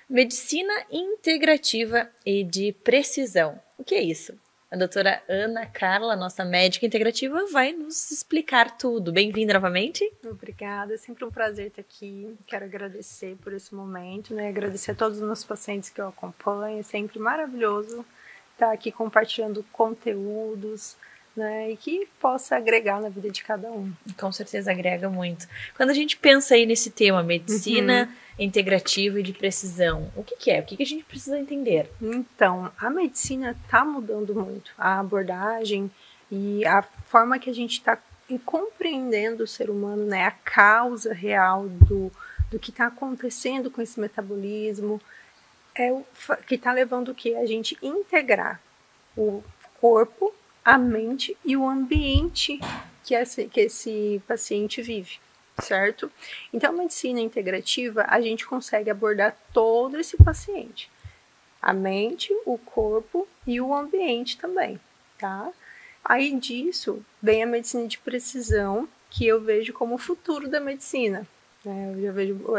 Medicina integrativa e de precisão. O que é isso? A doutora Ana Carla, nossa médica integrativa, vai nos explicar tudo. Bem-vinda novamente. Obrigada, é sempre um prazer estar aqui. Quero agradecer por esse momento, né? Agradecer a todos os meus pacientes que eu acompanho. É sempre maravilhoso estar aqui compartilhando conteúdos, né? E que possa agregar na vida de cada um. Com certeza agrega muito. Quando a gente pensa aí nesse tema, medicina integrativa e de precisão, o que é? O que a gente precisa entender? Então, a medicina está mudando muito. A abordagem e a forma que a gente está compreendendo o ser humano, né? A causa real do que está acontecendo com esse metabolismo, é o que está levando o quê? A gente integrar o corpo, a mente e o ambiente que esse paciente vive, certo? Então, a medicina integrativa, a gente consegue abordar todo esse paciente. A mente, o corpo e o ambiente também, tá? Aí disso, vem a medicina de precisão, que eu vejo como o futuro da medicina, né? Eu já vejo,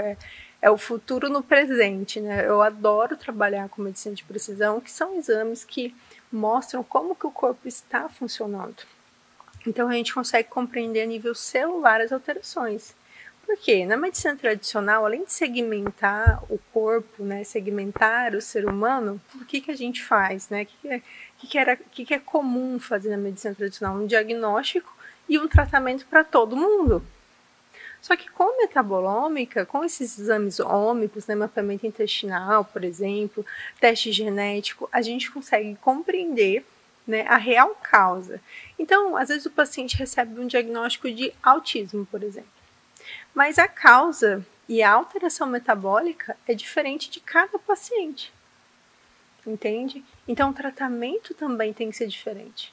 é o futuro no presente, né? Eu adoro trabalhar com medicina de precisão, que são exames que mostram como que o corpo está funcionando. Então, a gente consegue compreender a nível celular as alterações. Por quê? Na medicina tradicional, além de segmentar o corpo, né, segmentar o ser humano, o que a gente faz? Né? O que é comum fazer na medicina tradicional? Um diagnóstico e um tratamento para todo mundo. Só que com a metabolômica, com esses exames ômicos, né, mapeamento intestinal, por exemplo, teste genético, a gente consegue compreender, né, a real causa. Então, às vezes o paciente recebe um diagnóstico de autismo, por exemplo. Mas a causa e a alteração metabólica é diferente de cada paciente. Entende? Então, o tratamento também tem que ser diferente.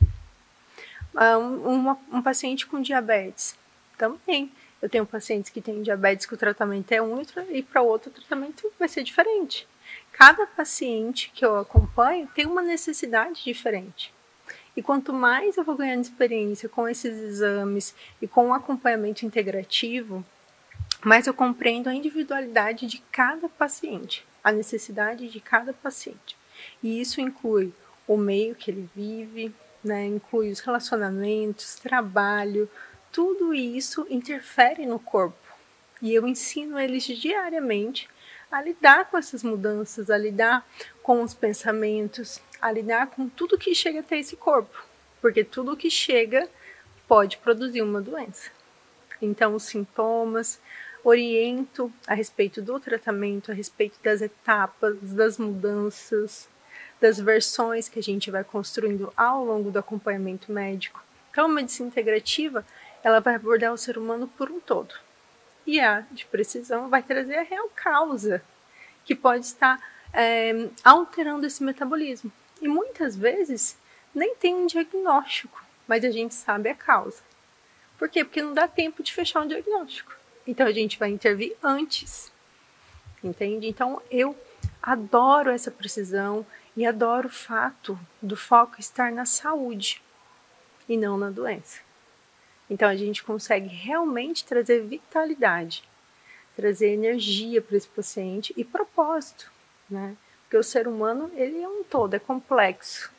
Um paciente com diabetes também. Eu tenho pacientes que têm diabetes que o tratamento é um e para o outro o tratamento vai ser diferente. Cada paciente que eu acompanho tem uma necessidade diferente. E quanto mais eu vou ganhando experiência com esses exames e com o acompanhamento integrativo, mais eu compreendo a individualidade de cada paciente, a necessidade de cada paciente. E isso inclui o meio que ele vive, né, inclui os relacionamentos, trabalho, tudo isso interfere no corpo. E eu ensino eles diariamente a lidar com essas mudanças, a lidar com os pensamentos, a lidar com tudo que chega até esse corpo. Porque tudo que chega pode produzir uma doença. Então, os sintomas, oriento a respeito do tratamento, a respeito das etapas, das mudanças, das versões que a gente vai construindo ao longo do acompanhamento médico. Então, a medicina integrativa, ela vai abordar o ser humano por um todo. E a de precisão vai trazer a real causa, que pode estar alterando esse metabolismo. E muitas vezes nem tem um diagnóstico, mas a gente sabe a causa. Por quê? Porque não dá tempo de fechar um diagnóstico. Então, a gente vai intervir antes. Entende? Então, eu adoro essa precisão e adoro o fato do foco estar na saúde e não na doença. Então a gente consegue realmente trazer vitalidade, trazer energia para esse paciente e propósito, né? Porque o ser humano, ele é um todo, é complexo.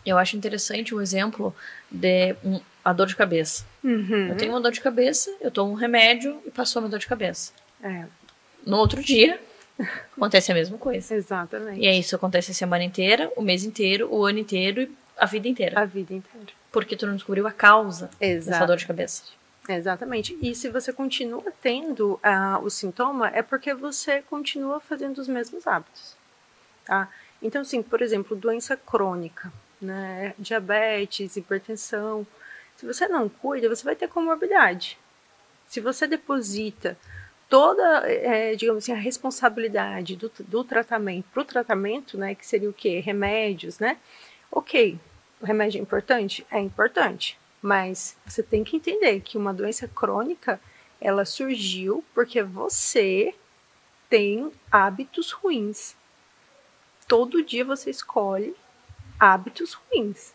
Eu acho interessante um exemplo de a dor de cabeça. Eu tenho uma dor de cabeça, eu tomo um remédio e passou a minha dor de cabeça. No outro dia, acontece a mesma coisa. Exatamente. E aí isso acontece a semana inteira, o mês inteiro, o ano inteiro e a vida inteira. A vida inteira. Porque tu não descobriu a causa dessa dor de cabeça. Exatamente. E se você continua tendo o sintoma, é porque você continua fazendo os mesmos hábitos. Tá? Então, assim, por exemplo, doença crônica, né? Diabetes, hipertensão. Se você não cuida, você vai ter comorbidade. Se você deposita toda, digamos assim, a responsabilidade do tratamento para o tratamento, né? Que seria o quê? Remédios, né? Ok, o remédio é importante? É importante. Mas você tem que entender que uma doença crônica, ela surgiu porque você tem hábitos ruins. Todo dia você escolhe hábitos ruins.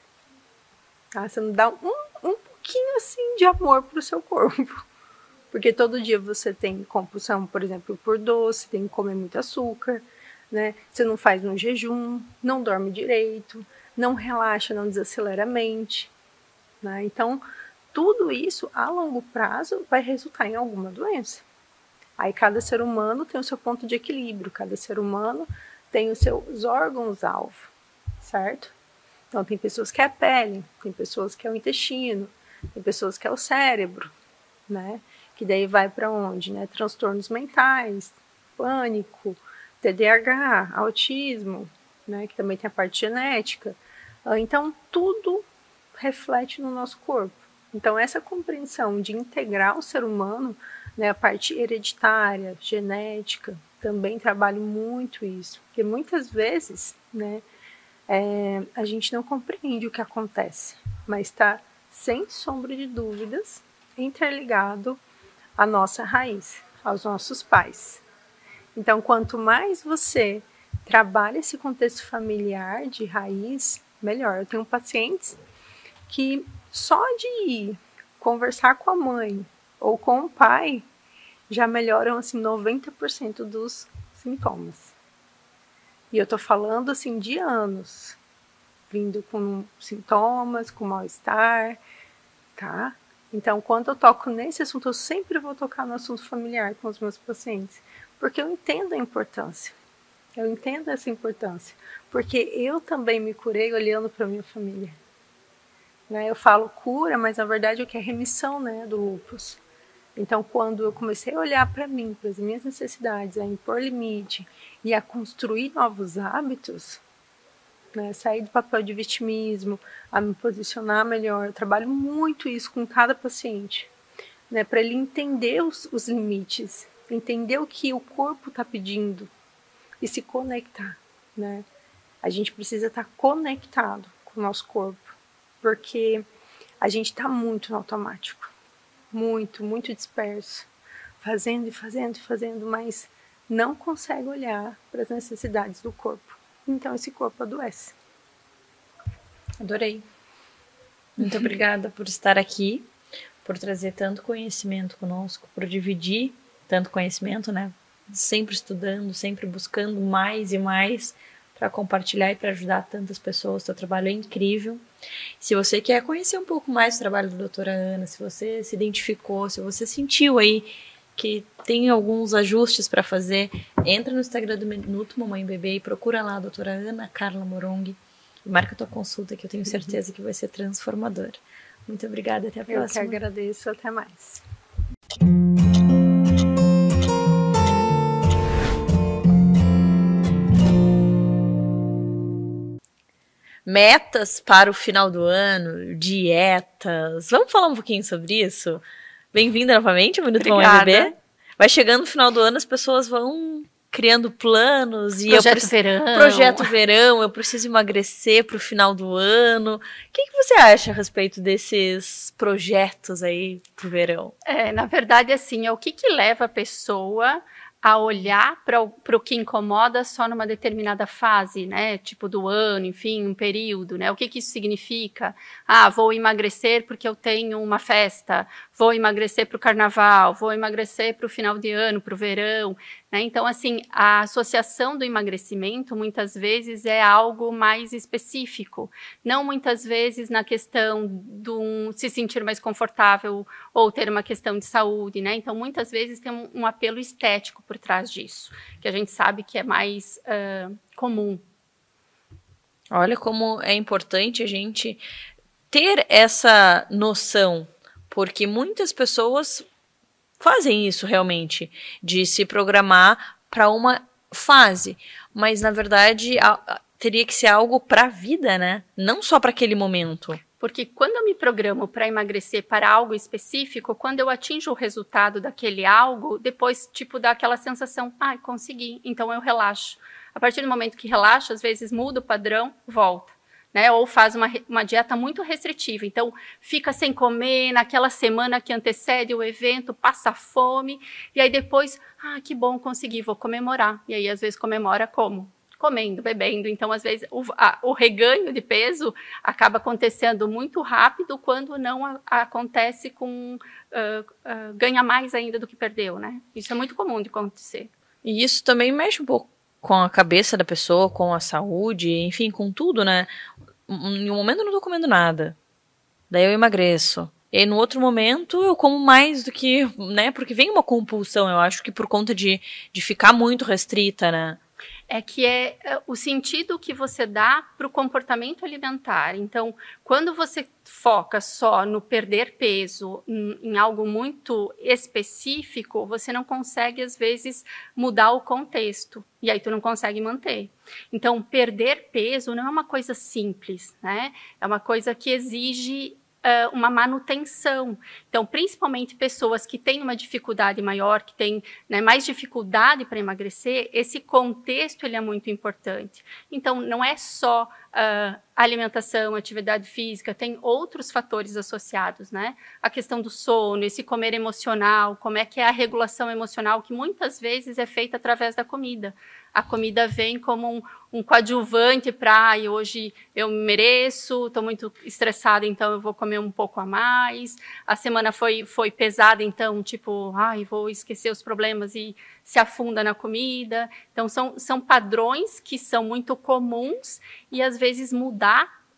Tá? Você não dá um pouquinho assim de amor para o seu corpo. Porque todo dia você tem compulsão, por exemplo, por doce, tem que comer muito açúcar, né? Você não faz um jejum, não dorme direito, não relaxa, não desacelera a mente. Né? Então, tudo isso a longo prazo vai resultar em alguma doença. Aí cada ser humano tem o seu ponto de equilíbrio, cada ser humano tem os seus órgãos-alvo, certo? Então tem pessoas que é a pele, tem pessoas que é o intestino, tem pessoas que é o cérebro, né? Que daí vai para onde? Né? Transtornos mentais, pânico, TDAH, autismo, né? Que também tem a parte genética. Então tudo reflete no nosso corpo. Então essa compreensão de integrar o ser humano, né, a parte hereditária, genética, também trabalho muito isso, porque muitas vezes, né, a gente não compreende o que acontece, mas está sem sombra de dúvidas interligado à nossa raiz, aos nossos pais. Então quanto mais você trabalha esse contexto familiar de raiz, melhor. Eu tenho pacientes que só de ir conversar com a mãe ou com o pai já melhoram assim 90% dos sintomas. E eu tô falando assim de anos, vindo com sintomas, com mal-estar, tá? Então, quando eu toco nesse assunto, eu sempre vou tocar no assunto familiar com os meus pacientes, porque eu entendo a importância. Eu entendo essa importância, porque eu também me curei olhando para minha família. Né? Eu falo cura, mas na verdade o que é remissão, né, do lúpus. Então, quando eu comecei a olhar para mim, para as minhas necessidades, a impor limite e a construir novos hábitos, né, sair do papel de vitimismo, a me posicionar melhor, eu trabalho muito isso com cada paciente, né, para ele entender os limites, entender o que o corpo está pedindo e se conectar. Né? A gente precisa estar conectado com o nosso corpo, porque a gente está muito no automático, muito disperso, fazendo, mas não consegue olhar para as necessidades do corpo. Então esse corpo adoece. Adorei. Muito obrigada por estar aqui, por trazer tanto conhecimento conosco, por dividir tanto conhecimento, né? Sempre estudando, sempre buscando mais e mais para compartilhar e para ajudar tantas pessoas. Seu trabalho é incrível. Se você quer conhecer um pouco mais do trabalho da doutora Ana, se você se identificou, se você sentiu aí que tem alguns ajustes para fazer, entra no Instagram do Minuto Mamãe e Bebê e procura lá a doutora Ana Carla Morong e marca a tua consulta, que eu tenho certeza que vai ser transformadora. Muito obrigada, até a próxima. Eu que agradeço, até mais. Metas para o final do ano, dietas. Vamos falar um pouquinho sobre isso? Bem-vinda novamente ao Minuto Mamãe e Bebê. Vai chegando no final do ano, as pessoas vão criando planos. E Projeto verão, eu preciso emagrecer para o final do ano. O que você acha a respeito desses projetos aí pro verão? Na verdade, assim, é o que leva a pessoa a olhar para o que incomoda só numa determinada fase, né? Tipo do ano, enfim, um período, né? O que isso significa? Ah, vou emagrecer porque eu tenho uma festa, vou emagrecer para o carnaval, vou emagrecer para o final de ano, para o verão, né? Então, assim, a associação do emagrecimento muitas vezes é algo mais específico, não muitas vezes na questão do se sentir mais confortável ou ter uma questão de saúde, né? Então, muitas vezes tem um apelo estético por trás disso, que a gente sabe que é mais comum. Olha como é importante a gente ter essa noção, porque muitas pessoas fazem isso realmente, de se programar para uma fase, mas na verdade teria que ser algo para a vida, né? Não só para aquele momento. Porque quando eu me programo para emagrecer para algo específico, quando eu atinjo o resultado daquele algo, depois, tipo, dá aquela sensação, consegui, então eu relaxo. A partir do momento que relaxo, às vezes muda o padrão, volta, né? Ou faz uma dieta muito restritiva, então fica sem comer, naquela semana que antecede o evento, passa fome, e aí depois, que bom, consegui, vou comemorar. E aí, às vezes, comemora como? Comendo, bebendo. Então, às vezes, o reganho de peso acaba acontecendo muito rápido quando não acontece com ganha mais ainda do que perdeu, né? Isso é muito comum de acontecer. E isso também mexe um pouco com a cabeça da pessoa, com a saúde, enfim, com tudo, né? Em um momento eu não tô comendo nada, daí eu emagreço. E aí, no outro momento, eu como mais do que, né? Porque vem uma compulsão, eu acho que por conta de ficar muito restrita, né? É que é o sentido que você dá para o comportamento alimentar. Então, quando você foca só no perder peso, em algo muito específico, você não consegue, às vezes, mudar o contexto. E aí tu não consegue manter. Então, perder peso não é uma coisa simples, né? É uma coisa que exige uma manutenção. Então, principalmente pessoas que têm uma dificuldade maior, que têm, né, mais dificuldade para emagrecer, esse contexto ele é muito importante. Então, não é só alimentação, atividade física, tem outros fatores associados, né? A questão do sono, esse comer emocional, como é que é a regulação emocional, que muitas vezes é feita através da comida. A comida vem como um coadjuvante para, hoje eu mereço, estou muito estressada, então eu vou comer um pouco a mais. A semana foi pesada, então, tipo, vou esquecer os problemas e se afunda na comida. Então, são padrões que são muito comuns e, às vezes, mudar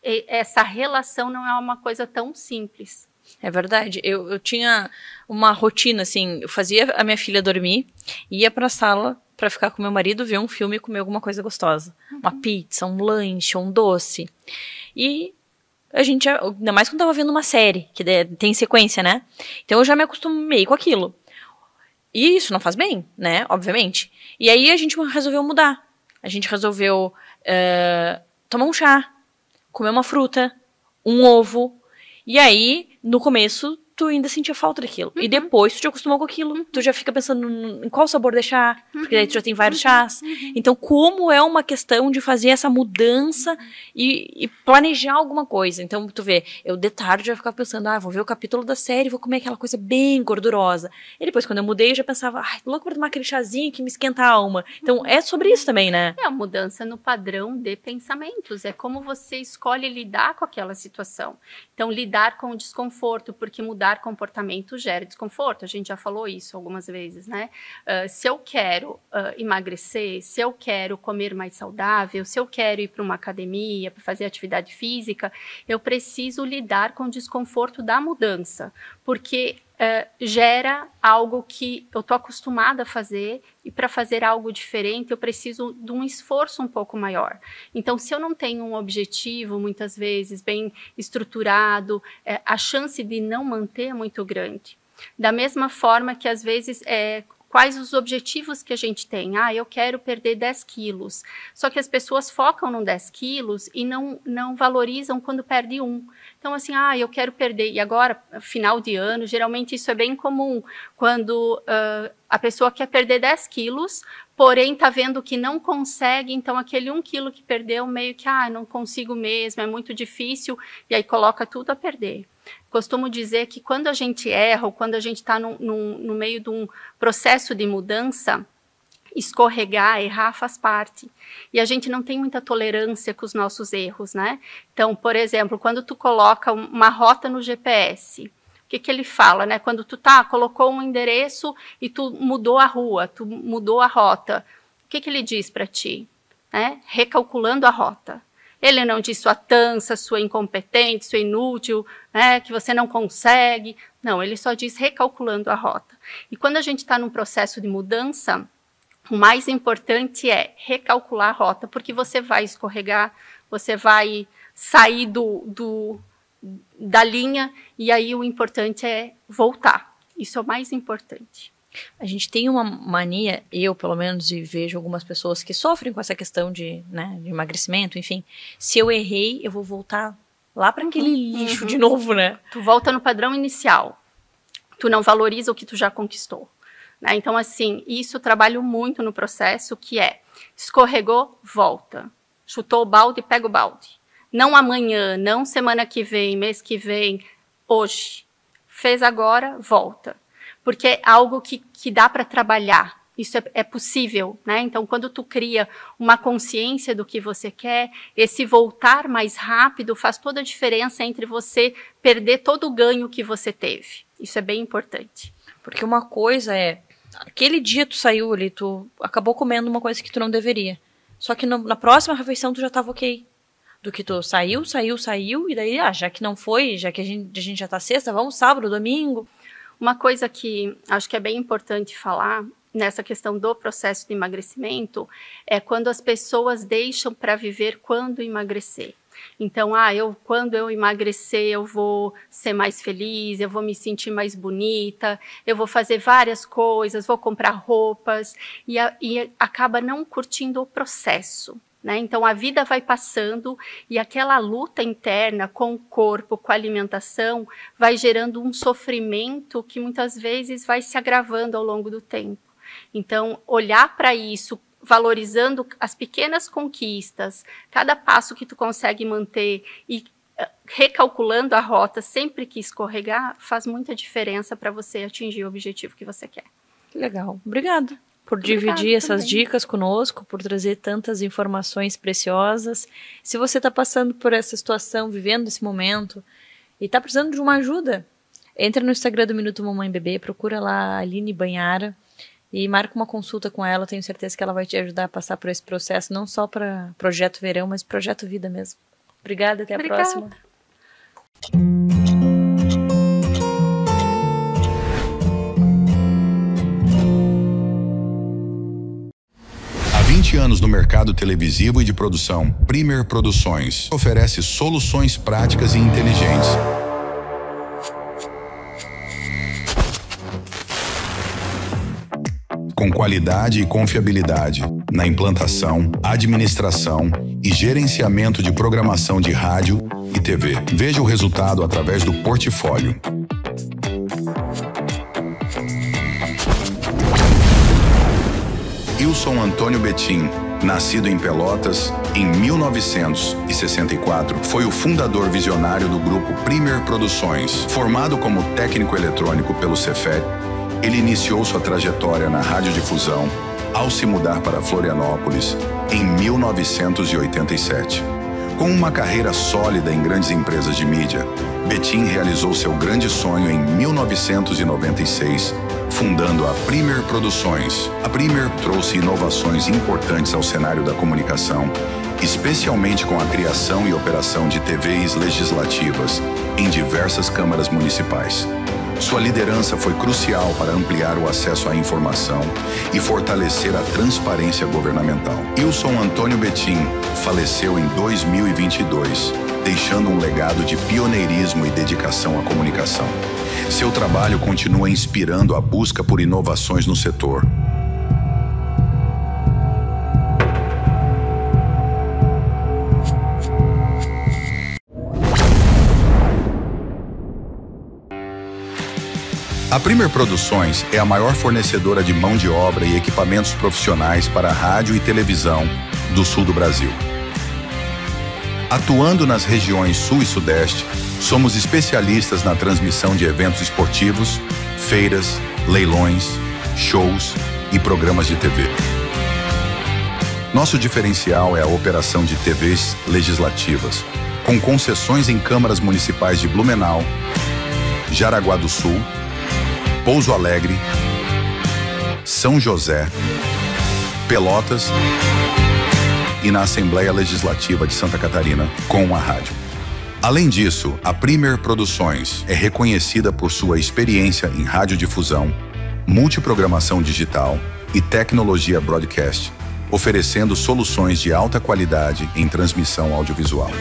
essa relação não é uma coisa tão simples. É verdade. Eu tinha uma rotina, assim, eu fazia a minha filha dormir, ia para a sala para ficar com meu marido, ver um filme e comer alguma coisa gostosa. Uma pizza, um lanche, um doce. E a gente, ainda mais quando tava vendo uma série, que tem sequência, né? Então eu já me acostumei com aquilo. E isso não faz bem, né? Obviamente. E aí a gente resolveu mudar. A gente resolveu tomar um chá, comer uma fruta, um ovo. E aí, no começo, tu ainda sentia falta daquilo. E depois tu te acostumou com aquilo. Tu já fica pensando em qual sabor deixar, porque daí tu já tem vários chás. Então, como é uma questão de fazer essa mudança e planejar alguma coisa. Então, tu vê, eu de tarde já ficava pensando, vou ver o capítulo da série, vou comer aquela coisa bem gordurosa. E depois, quando eu mudei, eu já pensava, tô louco pra tomar aquele chazinho que me esquenta a alma. Então, é sobre isso também, né? É a mudança no padrão de pensamentos. É como você escolhe lidar com aquela situação. Então, lidar com o desconforto, porque mudar comportamento gera desconforto. A gente já falou isso algumas vezes, né? Se eu quero emagrecer, se eu quero comer mais saudável, se eu quero ir para uma academia, para fazer atividade física, eu preciso lidar com o desconforto da mudança, porque gera algo que eu estou acostumada a fazer e para fazer algo diferente eu preciso de um esforço um pouco maior. Então, se eu não tenho um objetivo, muitas vezes, bem estruturado, a chance de não manter é muito grande. Da mesma forma que, às vezes, quais os objetivos que a gente tem? Eu quero perder 10 quilos. Só que as pessoas focam no 10 quilos e não valorizam quando perde 1. Então, assim, eu quero perder. E agora, final de ano, geralmente isso é bem comum. Quando a pessoa quer perder 10 quilos, porém está vendo que não consegue, então aquele 1 quilo que perdeu, meio que, não consigo mesmo, é muito difícil, e aí coloca tudo a perder. Costumo dizer que quando a gente erra, ou quando a gente está no meio de um processo de mudança, escorregar, errar faz parte. E a gente não tem muita tolerância com os nossos erros, né? Então, por exemplo, quando tu coloca uma rota no GPS, o que ele fala, né? Quando tu colocou um endereço e tu mudou a rua, tu mudou a rota, o que ele diz para ti? Né? Recalculando a rota. Ele não diz sua tança, sua incompetente, sua inútil, né? Que você não consegue. Não, ele só diz recalculando a rota. E quando a gente está num processo de mudança, o mais importante é recalcular a rota, porque você vai escorregar, você vai sair da linha, e aí o importante é voltar. Isso é o mais importante. A gente tem uma mania, eu pelo menos, e vejo algumas pessoas que sofrem com essa questão de emagrecimento, enfim. Se eu errei, eu vou voltar lá para aquele lixo de novo, né? Tu volta no padrão inicial. Tu não valoriza o que tu já conquistou. Né? Então, assim, isso eu trabalho muito no processo, que é escorregou, volta. Chutou o balde, pega o balde. Não amanhã, não semana que vem, mês que vem, hoje. Fez agora, volta. Porque é algo que dá para trabalhar. Isso é possível, né? Então, quando tu cria uma consciência do que você quer, esse voltar mais rápido faz toda a diferença entre você perder todo o ganho que você teve. Isso é bem importante. Porque uma coisa é, aquele dia tu saiu ali, tu acabou comendo uma coisa que tu não deveria. Só que na próxima refeição tu já estava ok. Do que tu saiu, e daí, já que não foi, já que a gente já tá sexta, vamos sábado, domingo. Uma coisa que acho que é bem importante falar nessa questão do processo de emagrecimento é quando as pessoas deixam para viver quando emagrecer. Então, quando eu emagrecer, eu vou ser mais feliz, eu vou me sentir mais bonita, eu vou fazer várias coisas, vou comprar roupas, e acaba não curtindo o processo. Né? Então, a vida vai passando e aquela luta interna com o corpo, com a alimentação, vai gerando um sofrimento que muitas vezes vai se agravando ao longo do tempo. Então, olhar para isso, valorizando as pequenas conquistas, cada passo que tu consegue manter e recalculando a rota sempre que escorregar, faz muita diferença para você atingir o objetivo que você quer. Legal. Obrigada por dividir essas dicas conosco, por trazer tantas informações preciosas. Se você está passando por essa situação, vivendo esse momento, e está precisando de uma ajuda, entra no Instagram do Minuto Mamãe Bebê, procura lá a Aline Banhara e marca uma consulta com ela. Tenho certeza que ela vai te ajudar a passar por esse processo, não só para Projeto Verão, mas Projeto Vida mesmo. Obrigada, até a próxima. Há 20 anos no mercado televisivo e de produção, Premier Produções oferece soluções práticas e inteligentes. Com qualidade e confiabilidade na implantação, administração e gerenciamento de programação de rádio e TV. Veja o resultado através do portfólio. Ilson Antônio Betim, nascido em Pelotas em 1964, foi o fundador visionário do grupo Premier Produções. Formado como técnico eletrônico pelo Cefet, ele iniciou sua trajetória na radiodifusão ao se mudar para Florianópolis em 1987. Com uma carreira sólida em grandes empresas de mídia, Betim realizou seu grande sonho em 1996, fundando a Premier Produções. A Premier trouxe inovações importantes ao cenário da comunicação, especialmente com a criação e operação de TVs legislativas em diversas câmaras municipais. Sua liderança foi crucial para ampliar o acesso à informação e fortalecer a transparência governamental. Ilson Antônio Betim faleceu em 2022, deixando um legado de pioneirismo e dedicação à comunicação. Seu trabalho continua inspirando a busca por inovações no setor. A Premier Produções é a maior fornecedora de mão de obra e equipamentos profissionais para rádio e televisão do sul do Brasil. Atuando nas regiões Sul e Sudeste, somos especialistas na transmissão de eventos esportivos, feiras, leilões, shows e programas de TV. Nosso diferencial é a operação de TVs legislativas, com concessões em câmaras municipais de Blumenau, Jaraguá do Sul, Pouso Alegre, São José, Pelotas e na Assembleia Legislativa de Santa Catarina com a rádio. Além disso, a Premier Produções é reconhecida por sua experiência em radiodifusão, multiprogramação digital e tecnologia broadcast, oferecendo soluções de alta qualidade em transmissão audiovisual.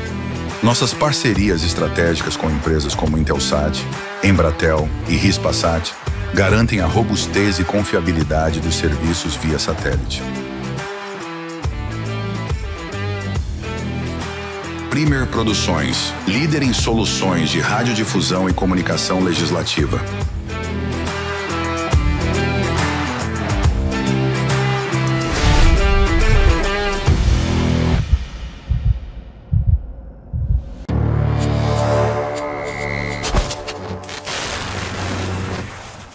Nossas parcerias estratégicas com empresas como Intelsat, Embratel e Hispasat garantem a robustez e confiabilidade dos serviços via satélite. Premier Produções, líder em soluções de radiodifusão e comunicação legislativa.